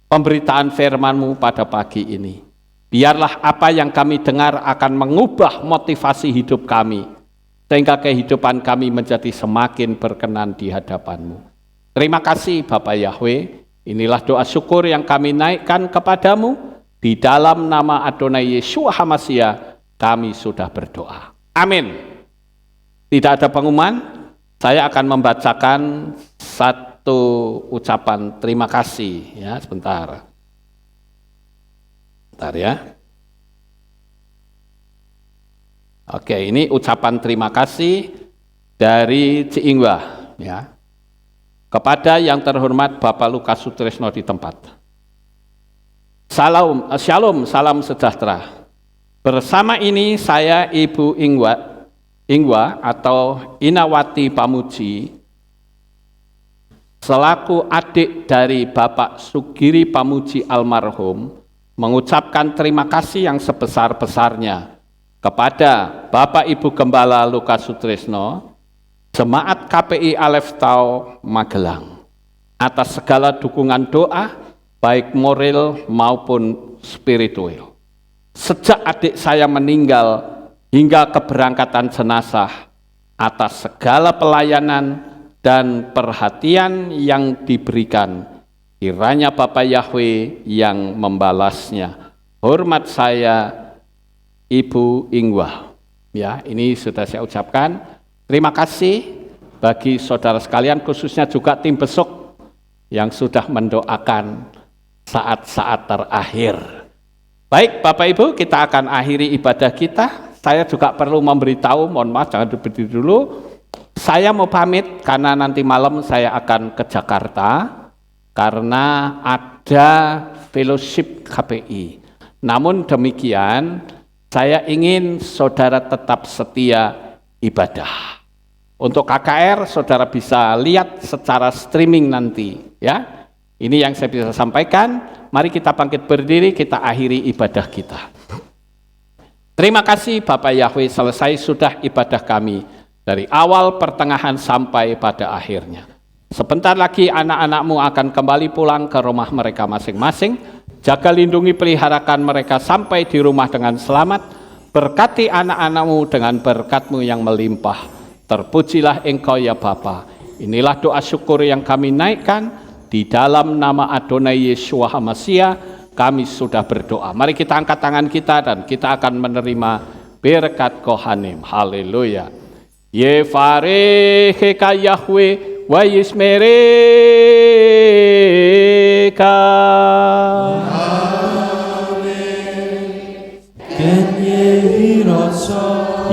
pemberitaan firman-Mu pada pagi ini. Biarlah apa yang kami dengar akan mengubah motivasi hidup kami, sehingga kehidupan kami menjadi semakin berkenan di hadapan-Mu. Terima kasih Bapa Yahweh. Inilah doa syukur yang kami naikkan kepadamu. Di dalam nama Adonai Yeshua HaMashiach kami sudah berdoa. Amin. Tidak ada pengumuman. Saya akan membacakan satu ucapan terima kasih. Ya, sebentar. Bentar ya. Oke, ini ucapan terima kasih dari Ciingwa, ya. Kepada yang terhormat Bapak Lukas Sutrisno di tempat. Shalom, salam sejahtera. Bersama ini saya Ibu Ingwa atau Inawati Pamuji, selaku adik dari Bapak Sugiri Pamuji almarhum, mengucapkan terima kasih yang sebesar-besarnya kepada Bapak Ibu Gembala Lukas Sutrisno, Jemaat KPI Alef Tau Magelang, atas segala dukungan doa, baik moral maupun spiritual. Sejak adik saya meninggal hingga keberangkatan jenazah, atas segala pelayanan dan perhatian yang diberikan, kiranya Bapa Yahweh yang membalasnya. Hormat saya, Ibu Ingwa. Ya, ini sudah saya ucapkan. Terima kasih bagi saudara sekalian, khususnya juga tim besok yang sudah mendoakan saat-saat terakhir. Baik Bapak Ibu, kita akan akhiri ibadah kita. Saya juga perlu memberitahu, mohon maaf jangan berdiri dulu. Saya mau pamit karena nanti malam saya akan ke Jakarta karena ada fellowship KPI. Namun demikian, saya ingin saudara tetap setia ibadah. Untuk KKR saudara bisa lihat secara streaming nanti, ya. Ini yang saya bisa sampaikan. Mari kita bangkit berdiri, kita akhiri ibadah kita. Terima kasih Bapak Yahweh, selesai sudah ibadah kami dari awal, pertengahan sampai pada akhirnya. Sebentar lagi anak-anakmu akan kembali pulang ke rumah mereka masing-masing. Jaga, lindungi, peliharakan mereka sampai di rumah dengan selamat. Berkati anak-anakmu dengan berkat-Mu yang melimpah. Terpujilah Engkau ya Bapa. Inilah doa syukur yang kami naikkan. Di dalam nama Adonai Yeshua HaMashiach kami sudah berdoa. Mari kita angkat tangan kita dan kita akan menerima berkat Kohanim. Haleluya. Yevarecheka Yahweh wa yismereka. Amen.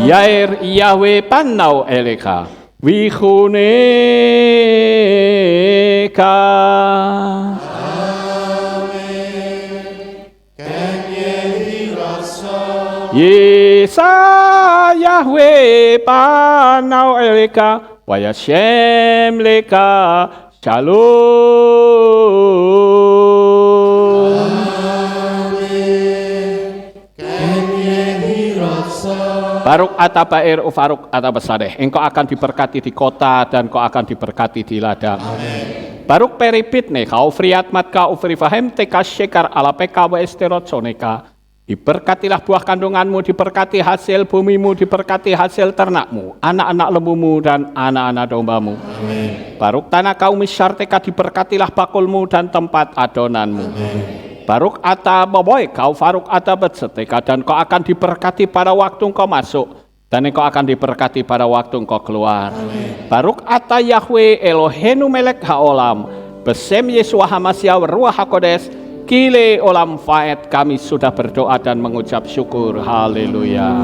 Yair Yahweh panau eleka. Wihuneka. Yesa Yahweh panau eleka wayashem leka shalom. Baruk ata bair ufaruk ata besadeh. Engkau akan diberkati di kota dan kau akan diberkati di ladang. Amin. Baruk peripit ne kau friat mat kau frifahem teka shekar ala peka wa esterot soneka. Diberkatilah buah kandunganmu, diberkati hasil bumimu, diberkati hasil ternakmu, anak-anak lembumu dan anak-anak dombamu. Amin. Baruk tanah kau misyarteka, diberkatilah bakulmu dan tempat adonanmu. Amin. Baruk ata baboy kau faruk ata betseteka, dan kau akan diberkati pada waktu kau masuk, dan engkau akan diberkati pada waktu engkau keluar. Amin. Baruk ata Yahweh Elohenu melek haolam, besem Yesua Hamasya Ruach HaKodes, Kile olam faed. Kami sudah berdoa dan mengucap syukur. Haleluya.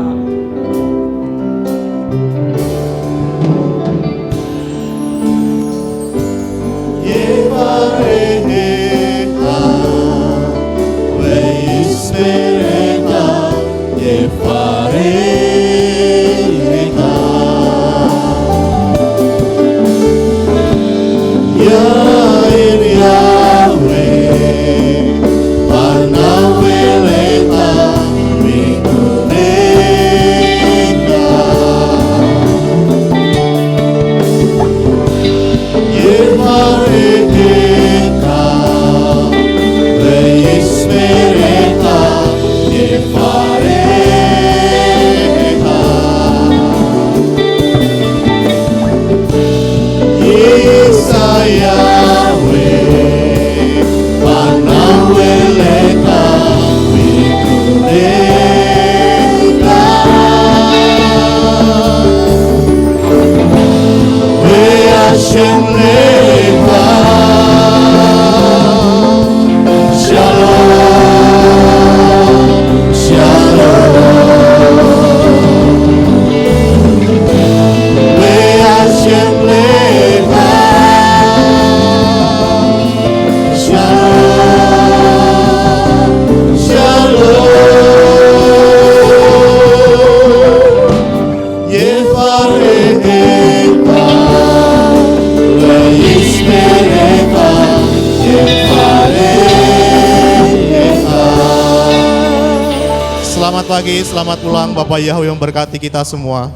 Selamat pagi, selamat pulang Bapak Yahweh yang berkati kita semua.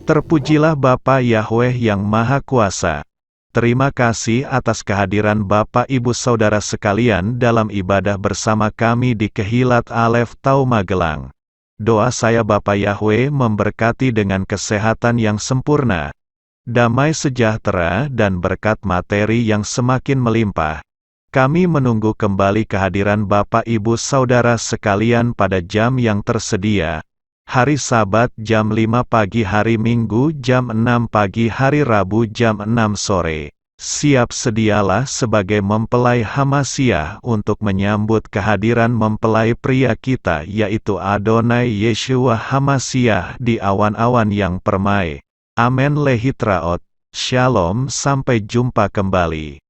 Terpujilah Bapa Yahweh yang Maha Kuasa. Terima kasih atas kehadiran Bapak Ibu Saudara sekalian dalam ibadah bersama kami di Kehilat Alef Tau Magelang. Doa saya Bapa Yahweh memberkati dengan kesehatan yang sempurna, damai sejahtera dan berkat materi yang semakin melimpah. Kami menunggu kembali kehadiran Bapak Ibu Saudara sekalian pada jam yang tersedia. Hari Sabat jam 5 pagi, hari Minggu jam 6 pagi, hari Rabu jam 6 sore. Siap sedialah sebagai mempelai Hamasya untuk menyambut kehadiran mempelai pria kita yaitu Adonai Yeshua Hamasya di awan-awan yang permai. Amen lehitraot. Shalom, sampai jumpa kembali.